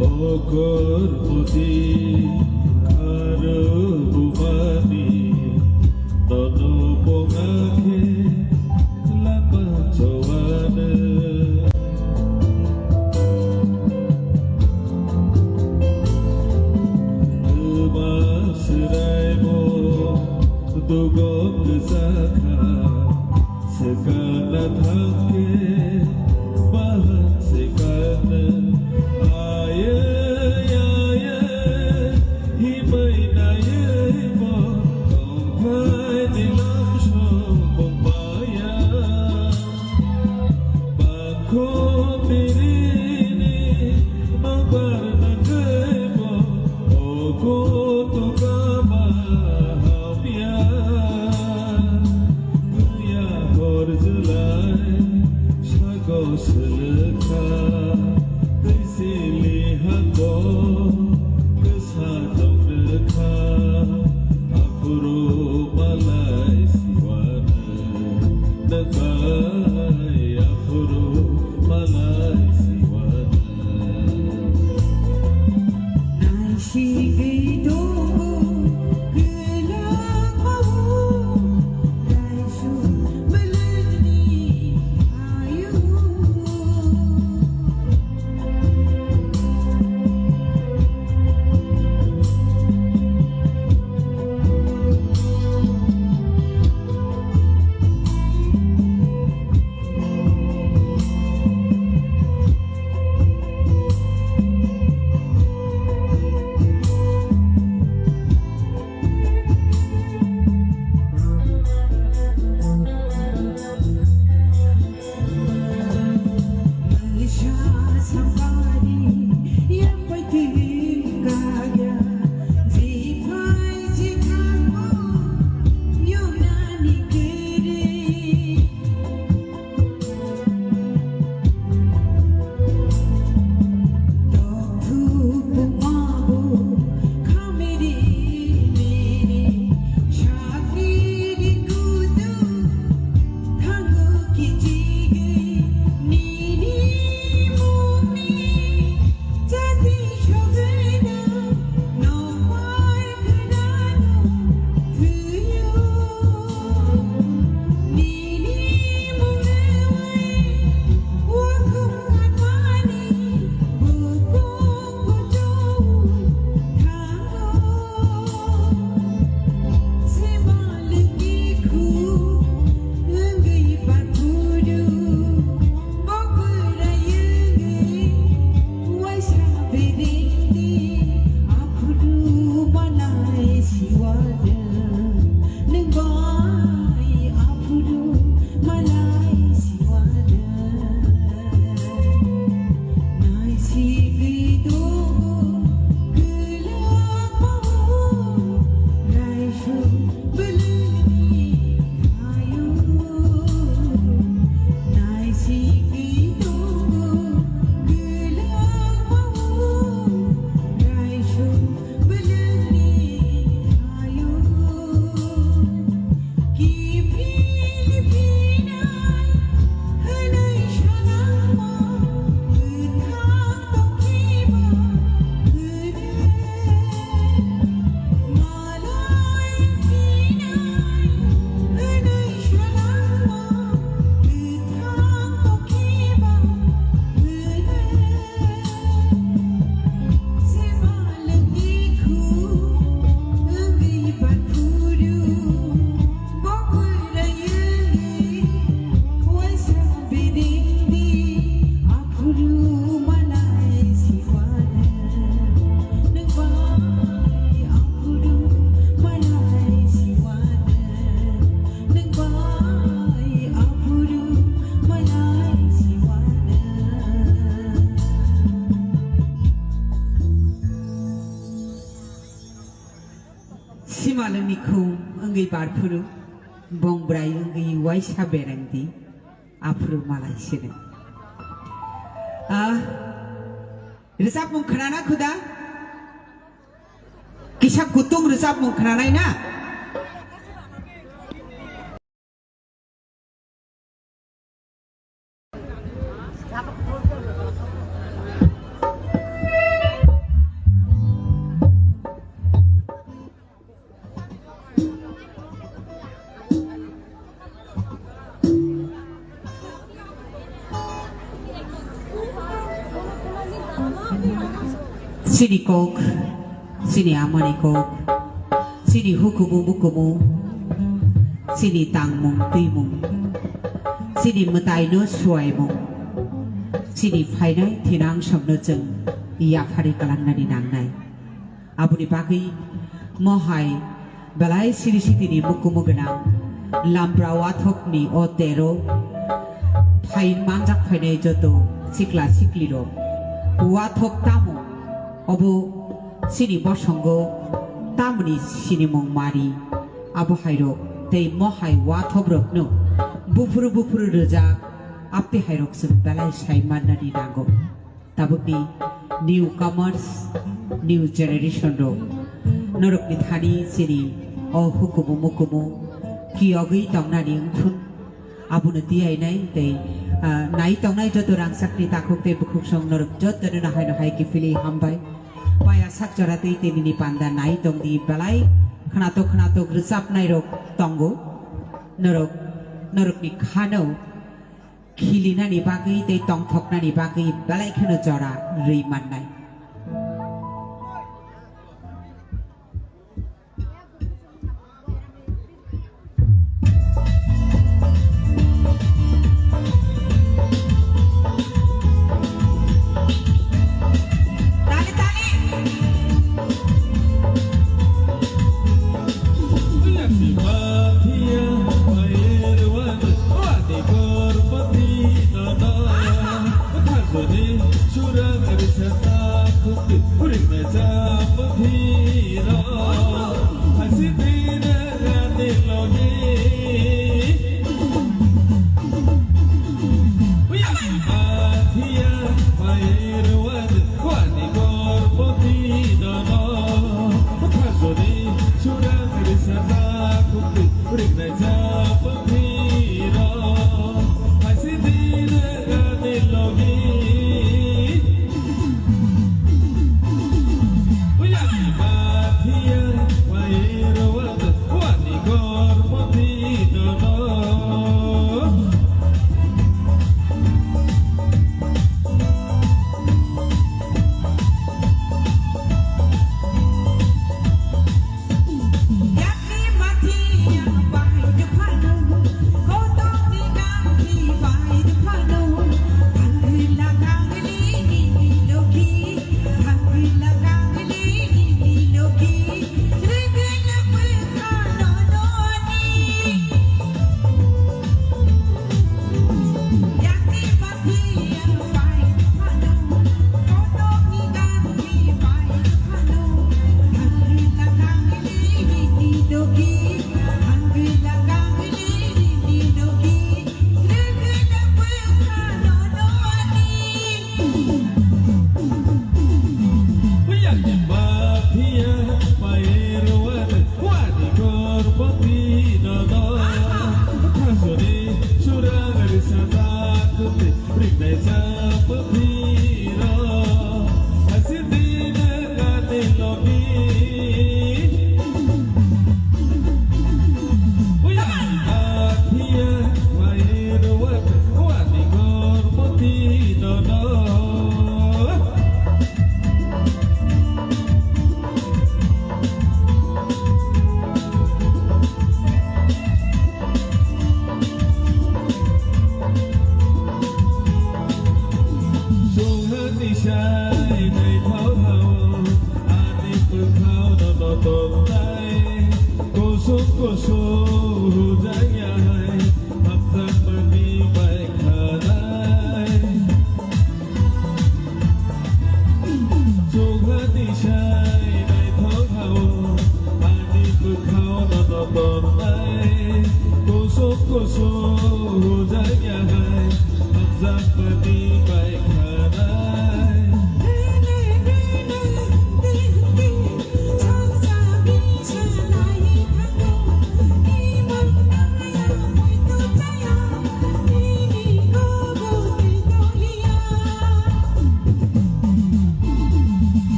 Okormoti karo bumani nono pongake lapa cawana Masraimu dugo kesaka segala thangke bahan sekana aye aye himai naye mo kongkai dilam shong bombaya bangko birini mangbar nagai mo ogo toka mahavya ya hor julai sago selekha kaise lihat ko kesadong dekha apuro malai siwana nabai apuro malai siwana Simalanikum anggi barpuru bongbrai anggi waisa berandi apuru malai sini. Resap mungkrana kuda kisah kutung resap mungkrana ina Sini kok, sini amani kok, sini hukumu mukumu, sini tangmung timung, sini metai no suai mung, sini fainai tinang sabno jeng, iya fari kalang nani nangnai. Abu dipaki, mohai, balai sini sini mukumu genang, lambrawathok ni otero, fain manjak fainai joto, sikla sikliro, wathok tamu. Obo sini bosongo tamuni sini mong mari abo hairo tei mohai wathobrok no bufuru reja apti hairok sing balai saiman nani nago tabukni newcomers new generation ro norok ni thani sini o hukumu mukumu ki ogui tongnani ungthun abuna tiai nai tei nai tongnai joto rangsakni takhuk tei bukhuk song norok joto na hai ki fili hambai Paya sak jorate tenini panda nai tong di balai khanato gresap nai rok tongo norok ni khano khilina ni bagi te tong thokna ni bagi balai khano jora rei man nai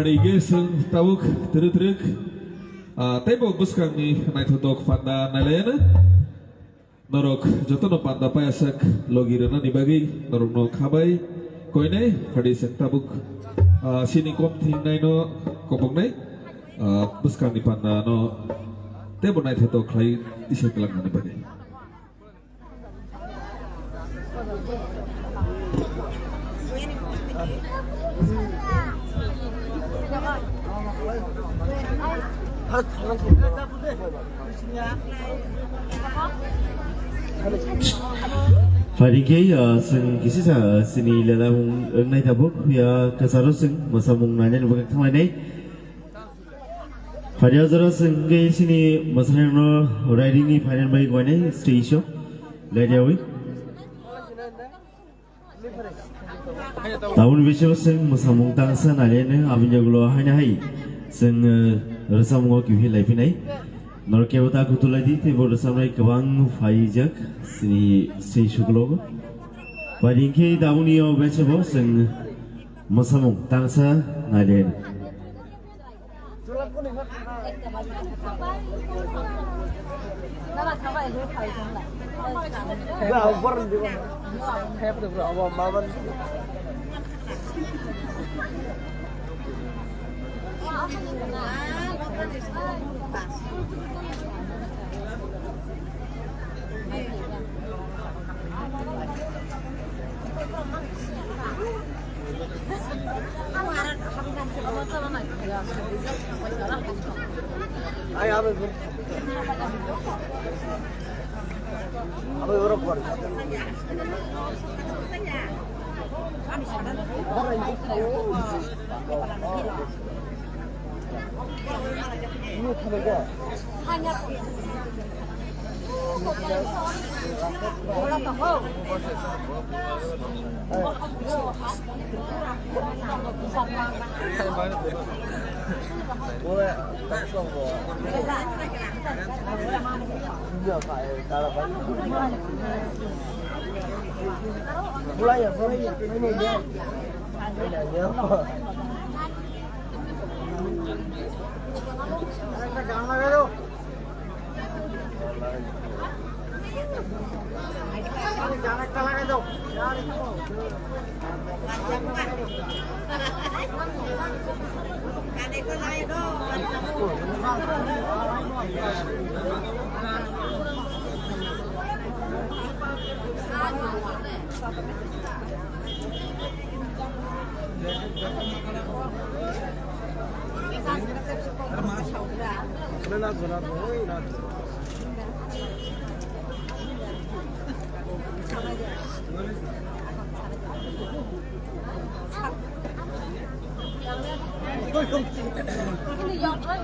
Padige seng tabuk teruk tembok buskang ni naik tutok panda nalayana norok joto no panda payasak logirana nibagi norok no kabai koine padi seng tabuk sini kom ting nai no kopong nai buskang ni panda no tembok naik tutok klai isek lang na nibagi. Padige seng kisi sa sini lalang nai tabuk ya kasaro seng masamung nanya nubak tang lain Padia zara seng ke sini masalah no riding ni final baik wane stage show ladiawi tahun bisyo seng masamung tang sa nanya ne abin jagulo hanya hai seng rasamung ki hilai pinai Norke bata kutuladi te bor samrai kabang faijak sini stage show glogo Padingke dauni o beche bo seng masamung tang sa nanya 근데 여기가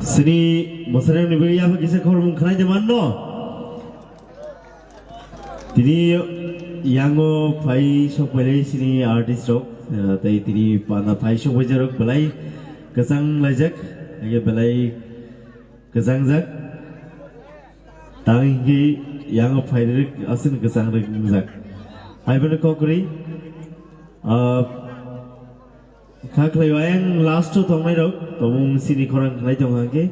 Sini masalah ni beri apa kisah kau mungkin aja mana? Tini yang pai sok belai sini artist rok, tapi tini pada pai sok belai rok belai kesang lajak, lagi belai kesang jak. Tangi yang pai rok asin kesang rok jak. Hai benar kau kuri. Kak lagi yang last tu tong mai rok, tong sini korang lagi tong hangke.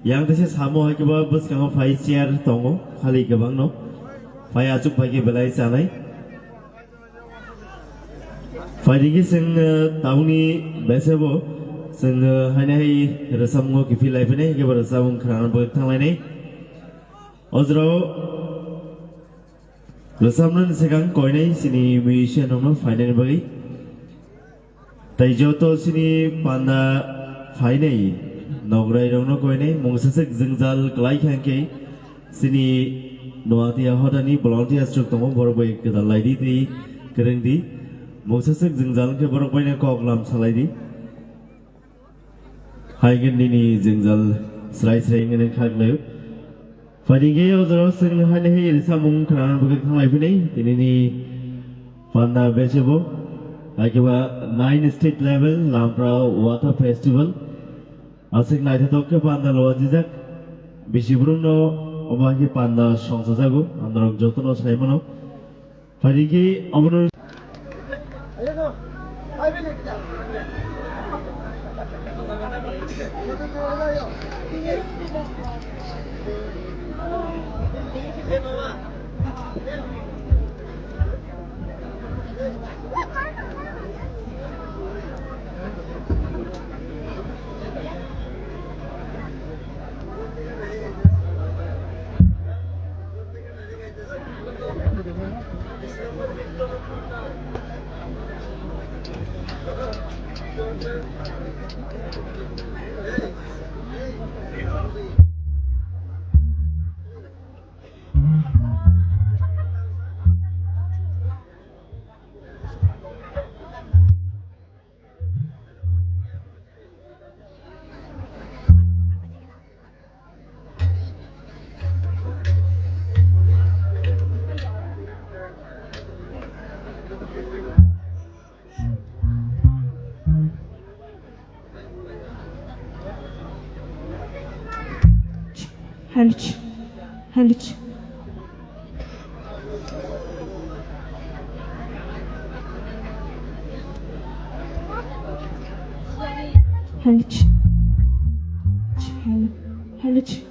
Yang tu saya sama hai keba bus kang pai chair tongo, kali kebang no. Pai acuk pai ke belai sanai. Pai digi seng tahun ni biasa bo, seng hanya hai resam ngo kipi lai pene, keba resam kerana bertang lai ni. Ozro resam nan sekarang koi ni sini musician no final bagi. Tai joto sini panda final nograi dong no koi ni, mungsasek zengjal kelai kangke sini Noatia hodani volunteer struk tongo borbai kedal laidi ti kereng di mungsasek zengjal ke borbai ne koklam salai di haigen dini zengjal serai ngene khak leu fadinge ozro sing hane he risamung kran bugak thanglai pini tini ni panda besebo akiba 9 state level lampra water festival asik nai thok ke panda lojijak bisibrung no Obagi panda songsa jago, androk jotono saimano. Parigi amno. Halich, halich. Halich. Halich.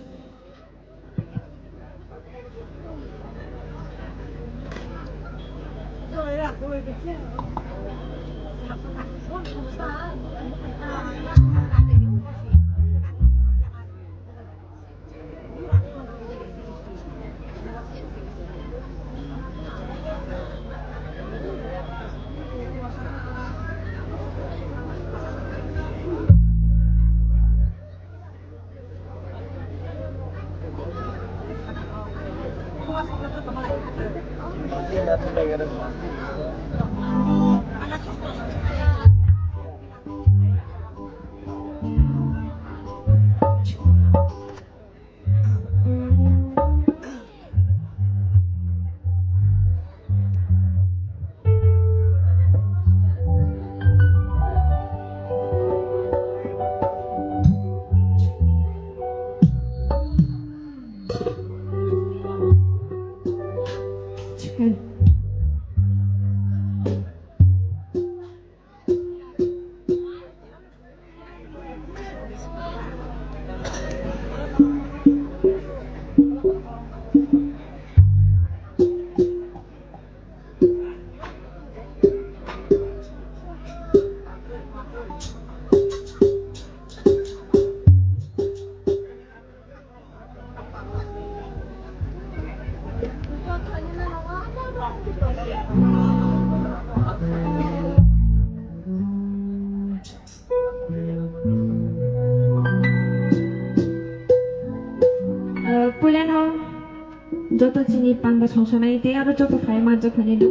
chini pangda songsonai te aro joto khai majak khani du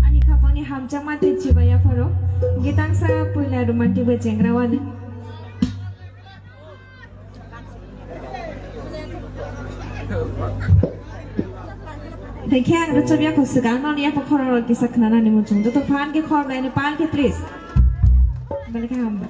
ani khapangni hamjak mate chibaya pharo gitangsa puila romantic we jengrawan Thank you, Rachel. Aku sekarang ni apa korang kisah kenalan ni muncul. Jatuh fan ke korang ni pan ke please. Balik hamba.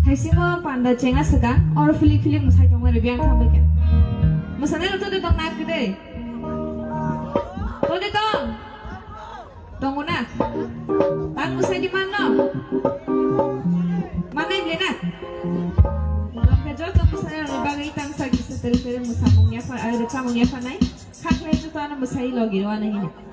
haisimo panda cenga sega or filik musai tong ngare biang khambe ke musane lo to de tong nak de to de tong una tang musai di mana mana ini na ke jo to musai lo bagai tang sagi setel musamungnya fa ada samungnya fa nai khaklai to ana musai logi wana hini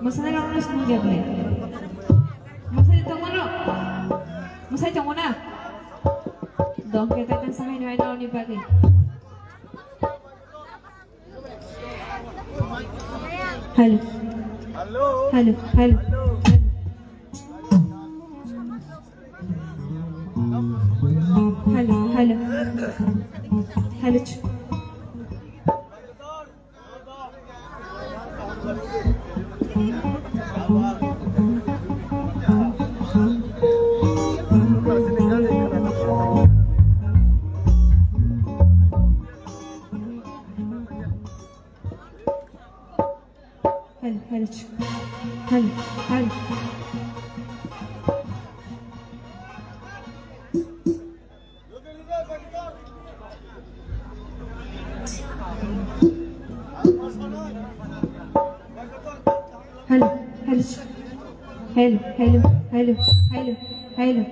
Masaya orang nak semua jawab ni. Masaya tong mana? Masaya tong mana? Dong kita kan sampai ni ada ni bagi. Hello. Hello. Hello. Hello. Halich. Halich. Halich. Hello.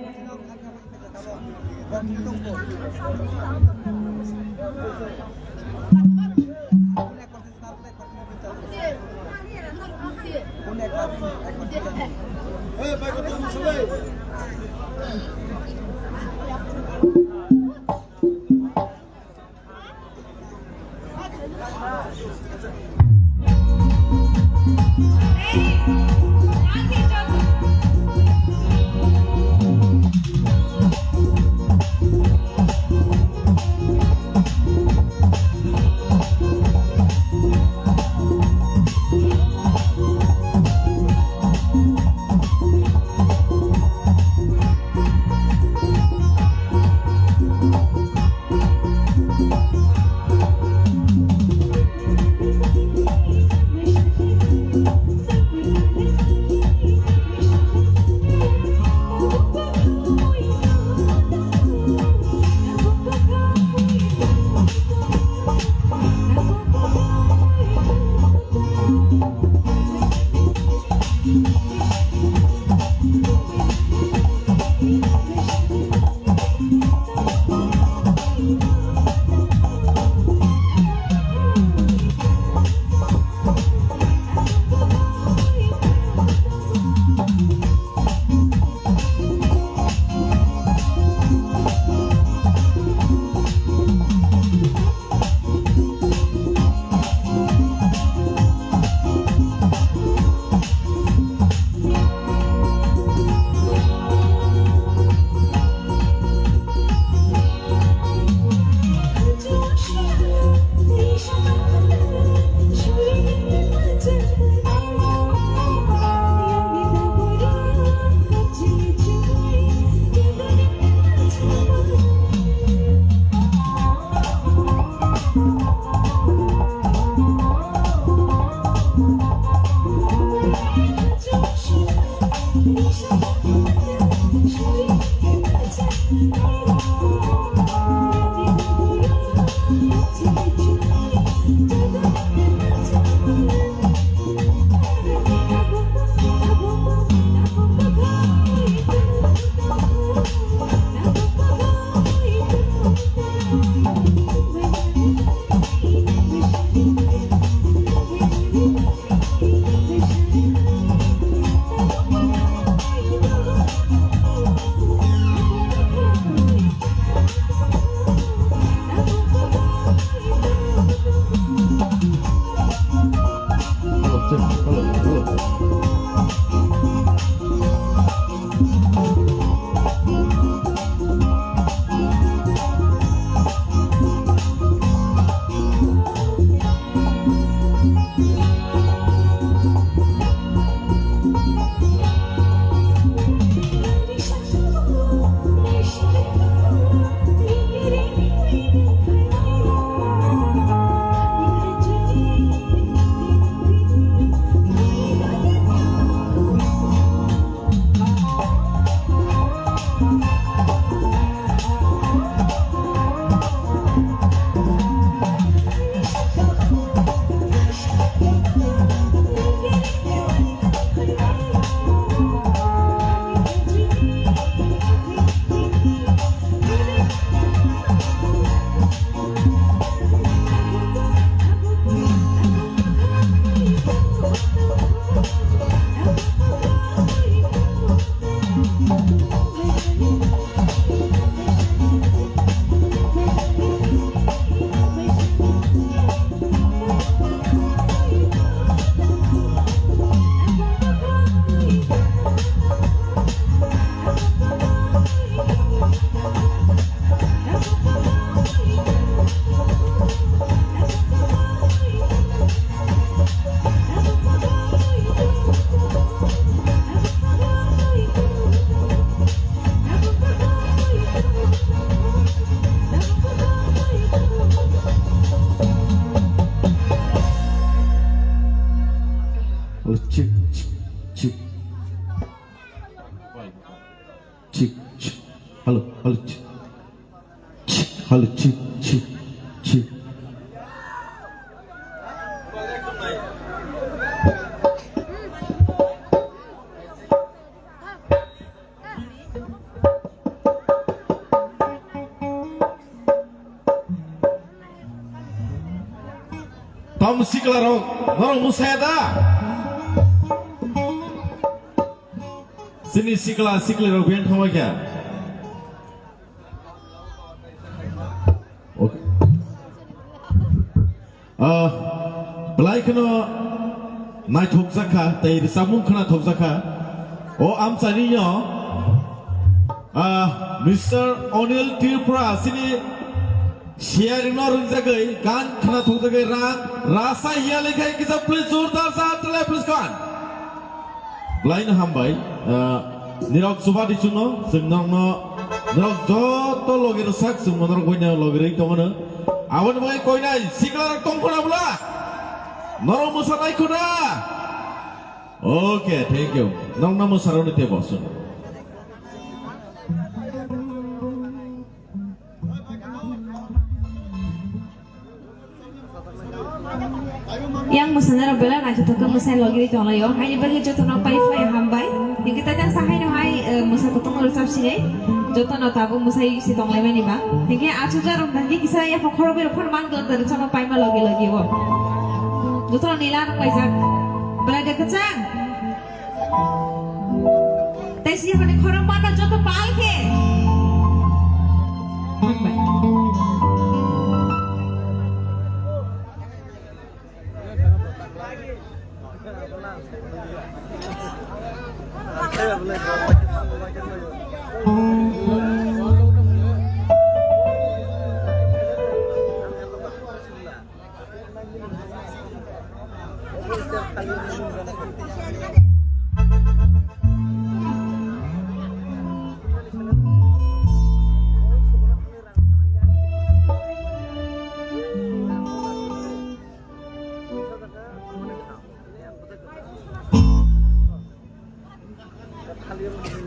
cik. Cik, cik. Halo, halo, cik. Cik, halo, cik, cik, cik. Tom Siklarong, Norong Museda. Sini Siklarong biar kamu aja. Oke. Belai kena naik thokjaka, tapi samung kena thokjaka. Oh amsaninya, Mr. O'Neil Tripura sini. Sharing orang jagai kan kena thok jagai rasa ia lekai kita please जोरदार साथ चले please kan lain hambai nirok suba di suno senang nirok joto logi rusak semua nirok punya logi itu mana awan mai koi nai siklar tong kena pula nirok musarai kuda okay thank you nong nama saruni te bosun yang musana robela na joto ke musa logi tong layo hai bagi joto no pai fly hambai yang kita dan sahai no hai musa to tong rusap sini joto no tabu musa si tong leme ni ba tinggi acu jarum dan kisah ya pokoro bero pun manggil dari sama pai ma logi wo joto nila no pai jak berada kecang tes siapa ni korang mana joto pal ke kalian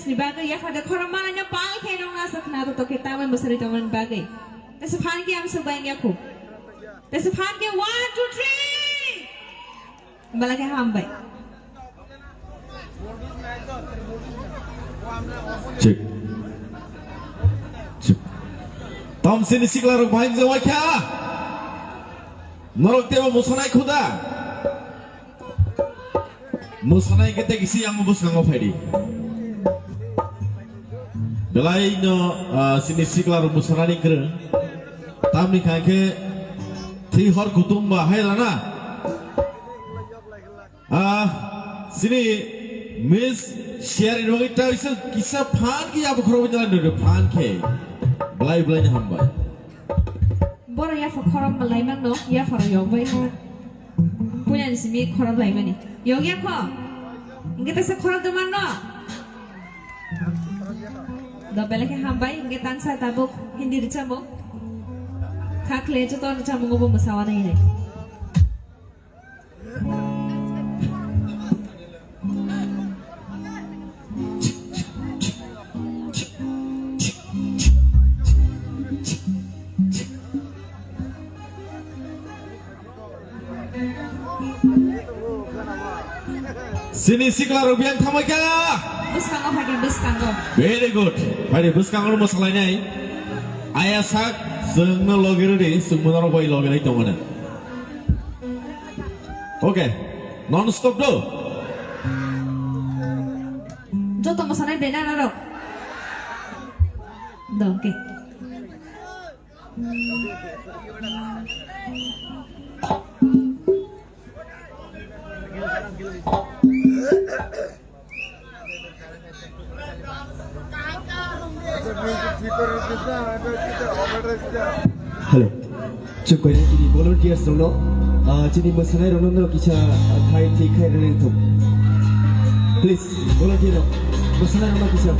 dance ni bagay ya kada koramalan niya pal kay nung nasa kanato to kita may masari taman bagay. Tasaphan ki am sabay niya ko. Tasaphan ki 1 2 3. Malaki hambay. Cek. Cek. Tom sini siklar bahin jawa kya? Norok tewa musanai khuda. Musanai kita kisi yang mubus nangop hedi. Belai no sini siklar musanai kere. Tam ni kake tihor kutumba hai lana. Sini Miss Sherry Rogita bisa kisah pan ki apa kau berjalan dulu pan ke. Belai hambai. Bora ya koram malai man no ya faro yong bai ha. Punya di sini koram malai mani. Yong ya ko. Ingkita sa koram teman no. Do belake hambai ingkita sa tabuk hindi dicamuk. Kakle jo to dicamuk ngobo masawa na ini. Sini siklar rubiang thamai kya? Bus kanggo pakai bus kanggo. Very good. Pada bus kanggo masalahnya ini. Ayah sak sengno logir deh, semua orang boleh logir itu mana? Oke, non stop do. Joto masanay bena na ro. Do okay. Hello. Cukup ini kini volunteers rono. Jadi masalah rono kita thai tikai rono tu. Please volunteer. Masalah rono kita.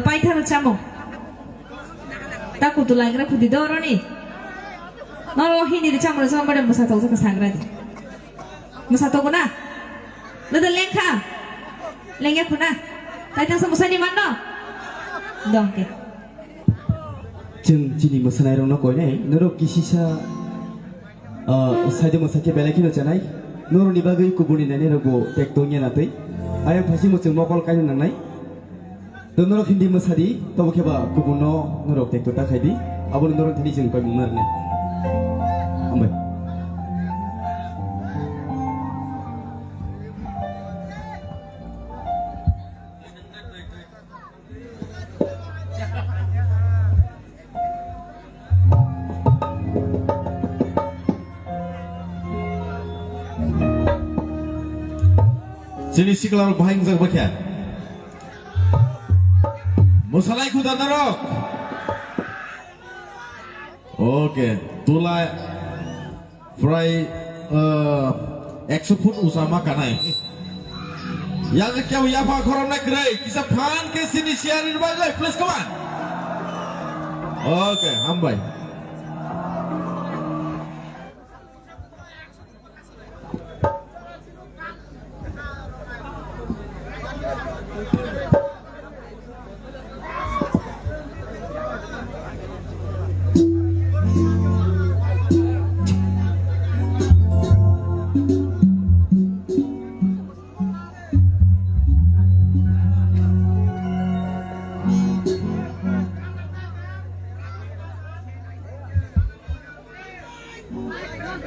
Paithar chamo. Takut tu lagi raku di dorong ni. Nolo hini di chamo sama pada masa tahu kesangra di. Masa tahu kuna. Lalu lengka. Lengya kuna. Tadi sama musa di mana? Dong ke. जों दिनै मोसानाय रंना गयनाय नरक गिसिसा साइड मोसाके बेलाखिनो जानाय नरनि बागै गुबुननि नायनाय रगो टेक्टोनिया नातै आया फासि मोचों मकल कायनो नांनाय नरक हिन्दी मोसारि तब खेबा गुबुनो नरक टेक्टो ताखायदि आबो नरक दिनै जों पाइ मुंनारने हामबाय Sini siklar bahing zak bakia. Musalai kuda narok. Oke, tulai fry 100 foot usama kanai. Yang kau apa koron nak gerai? Kisah pan ke sini siarin bagai. Please come on. Oke, hambai.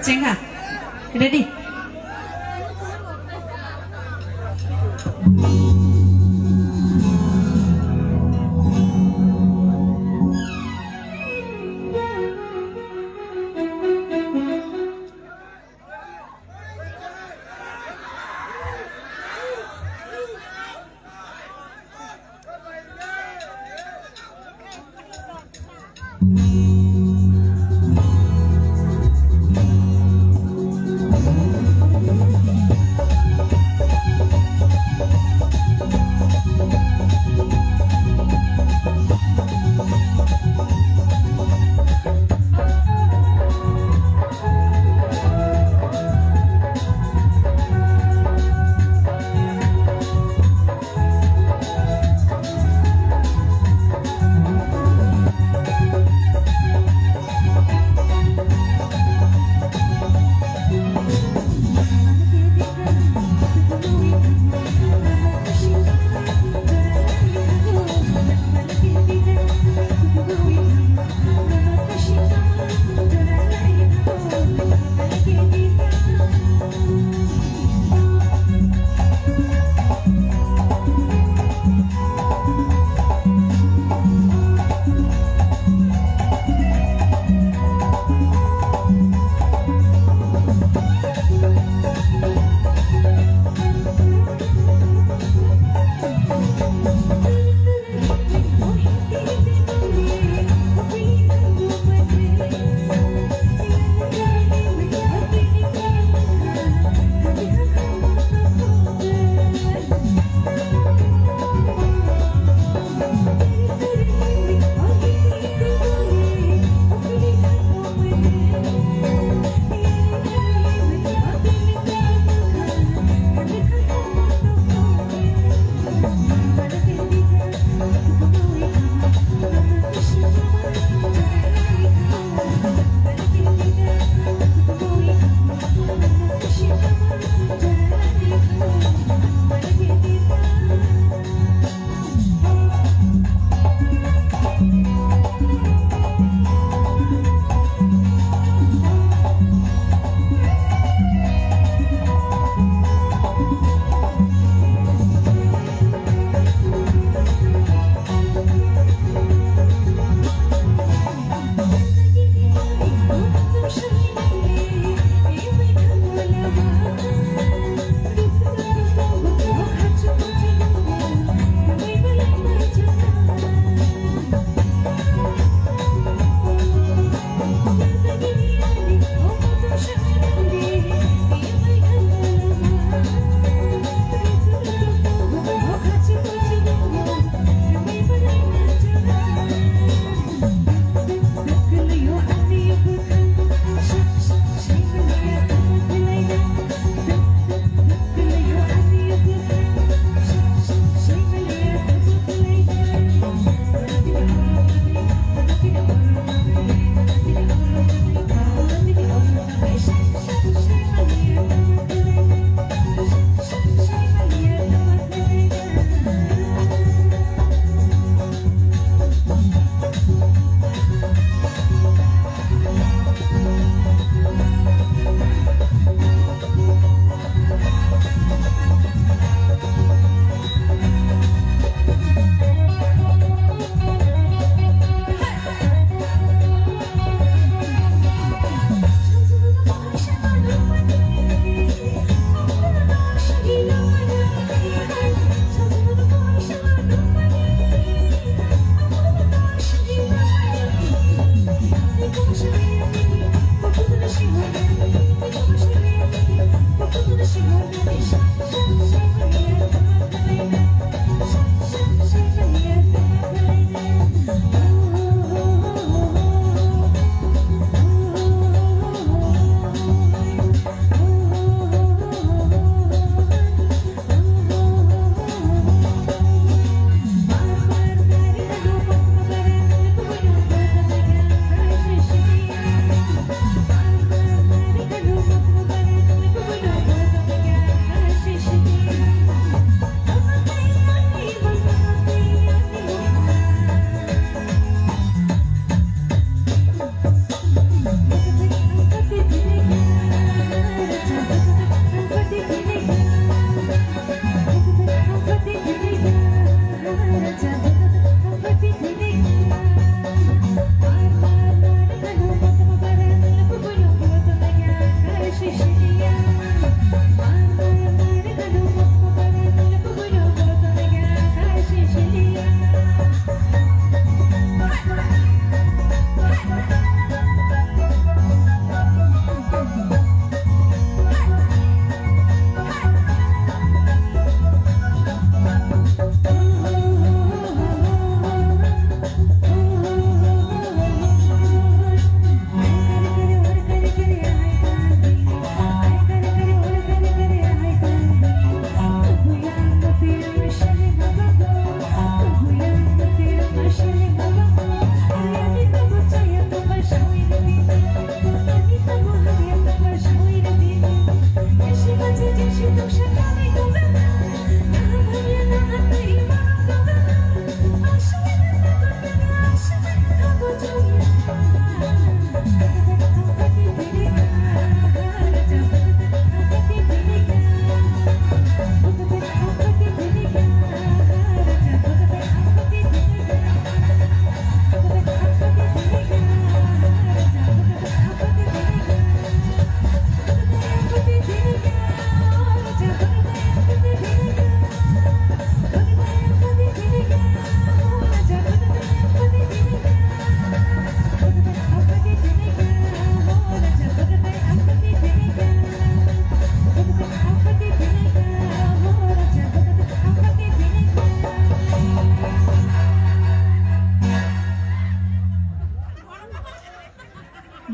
Cengha, ready?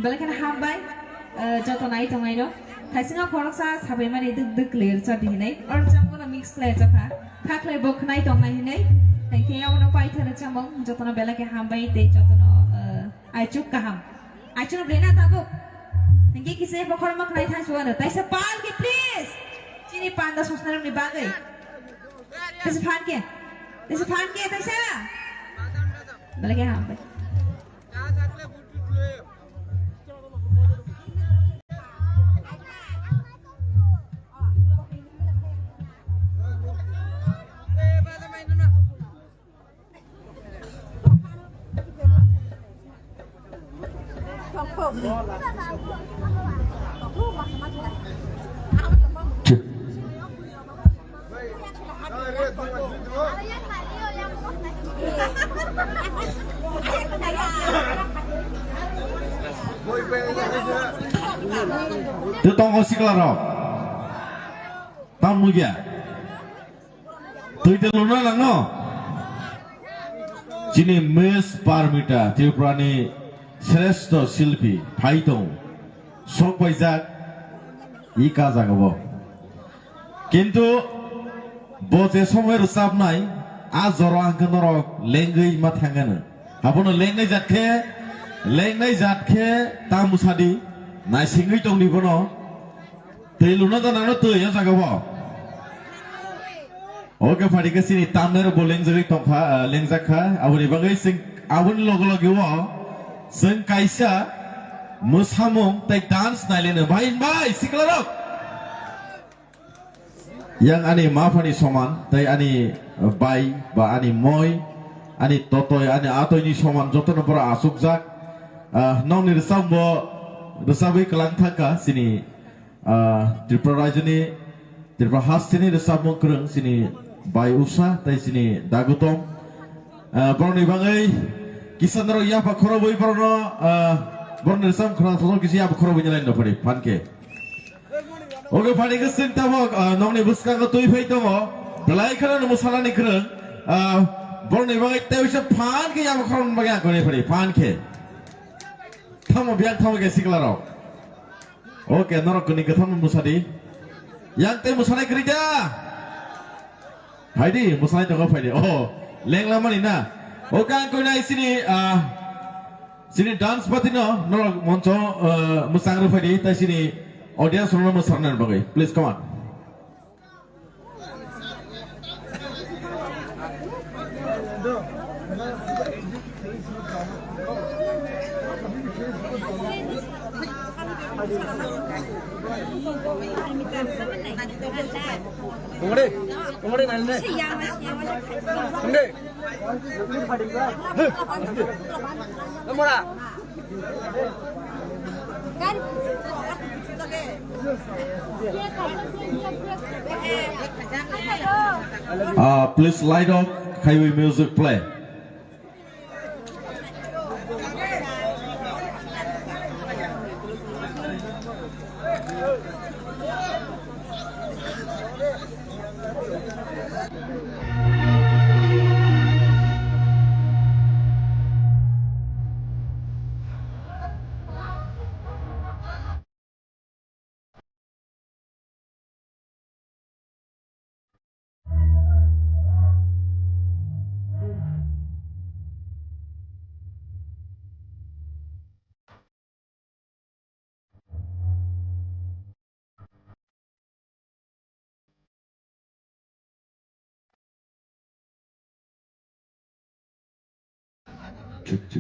Belakan hambai joto nai tongai no. Kaisinga koroksa sabai mani duk clear sa di hinai. Or jam ko na mix clear sa pa. Ka clear bok nai tongai hinai. Thank you na pai thana chamong joto na belakan hambai te joto no aichuk kaham. Aichuk no blena tabuk. Thank you kisah pokok nai than suara. Taisa pal ke please. Sini panda susnaram ni bagai. Taisa fan ke. Taisa fan ke taisa. Belakan hambai. Itu tonggo siklaro. Tamu ya. Tuh itu luna lang no. Sini Miss Parmita Tripurani Shrestha Shilpi Phaitong Sok Paijak Ika Jagabo. Kintu boje somoy rusap nai a joro angka norok lengai mathangana. Abono lengai jatke tamu sadi nai singai tong di bono. Tei luna ta nano tu ya Jagabo. Oke padi ke sini tamner boleng jari tongkha lengjakha aboni bagai sing aboni logo wo sing kaisa musamung tai dance nailene bai siklarok yang ani mafani soman tai ani bai ba ani moi ani totoy ani atoi ni soman jotono pura asukjak nong ni resambo resabai kelang thaka sini Tripura rajani Tripura hastini resamo kereng sini bai usa tai sini dagutong boroni bangai kisandro ya pa khoroboi borno borno resam khora thoro kisi ya pa khoroboi nyalain no pari panke oke pani ke sinta mo nongni buska ko tui phai tomo belai khana no musala ni kereng boroni bangai tai usa pan ke ya pa khoron baga ko ni pari panke thamo biak thamo ke siklaro oke norok ni ke thamo musadi yang te musala kerja Haidi, musalai toko Haidi. Oh, leng lama ni na. Oke, kau na sini dance pati no, no monco musangru Haidi. Tai sini audience semua musarnan bagai. Please come on. Kemari nanti. Kemari. Kemana? Please light up highway music play. Cuk.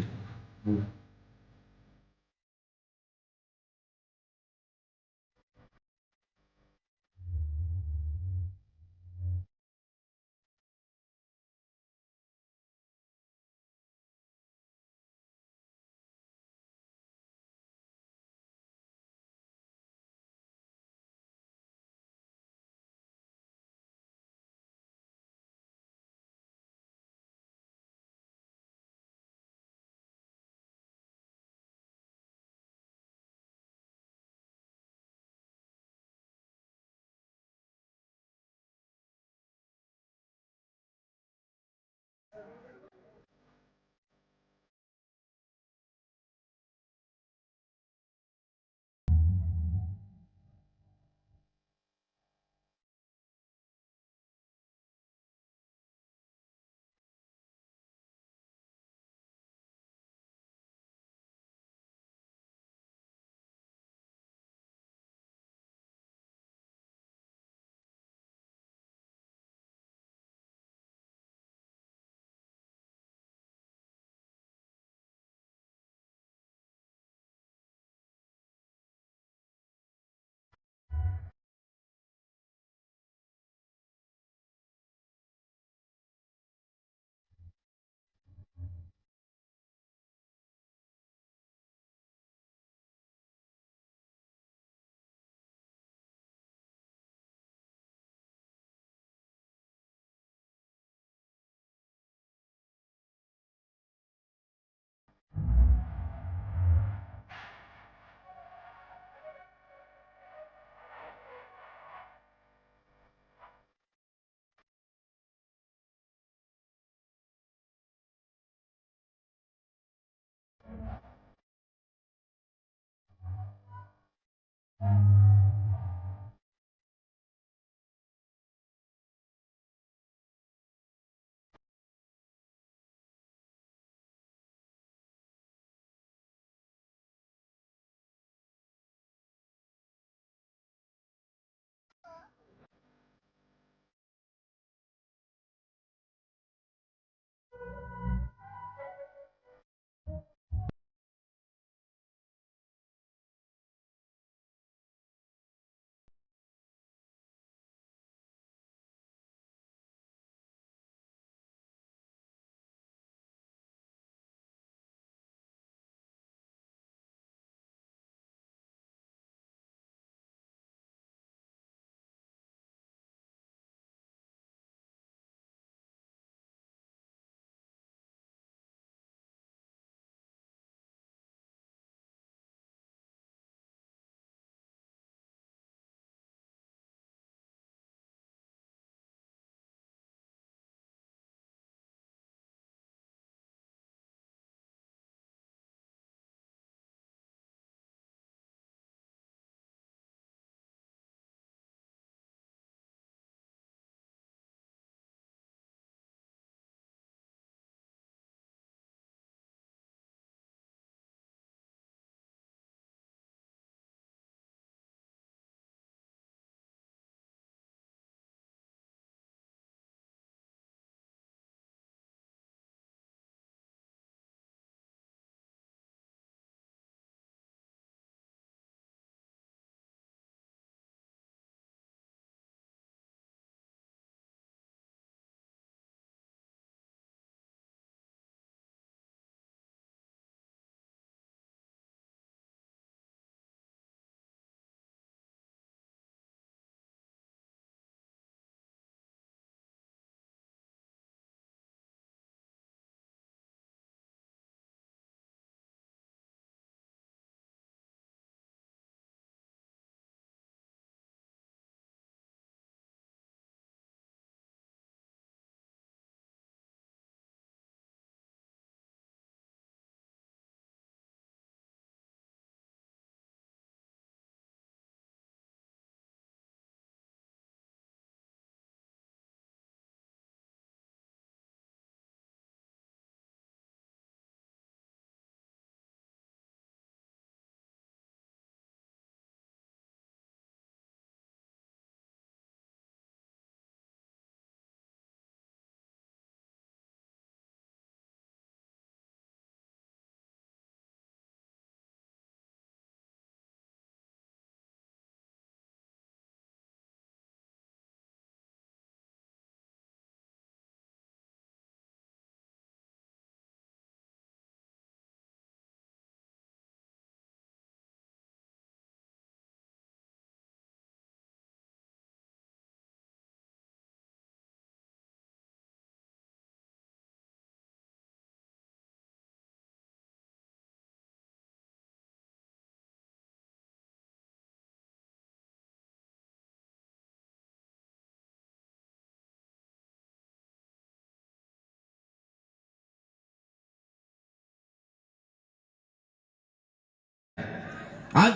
Ang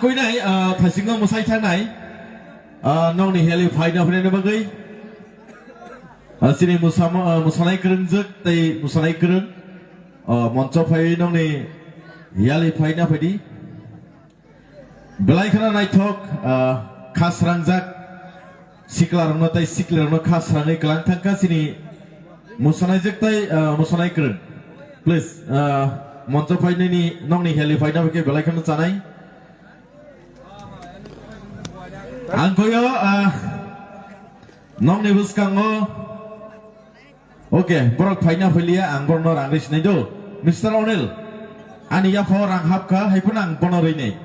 kuy này phải sinh ngông một sai thang này nông này heli phải đâu phải đâu bác ơi sini musanai kereng juk tei musanai kereng monco phải nông này heli phải đâu phải đi belai kana nai thok khas rangjak sikla rongno tei sikla rongno khas rangai kelang thangka sini musanai juk tei musanai kereng please monco phải ni nong ni heli phải đâu phải belai kana chanai ang koyo nong ni buskango okay borok phaina phalia ang borno rang ris nei do Mr. O'Neil ani ya for rang hap ka hai pun ang bono rei nei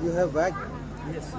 You have bag? Yes.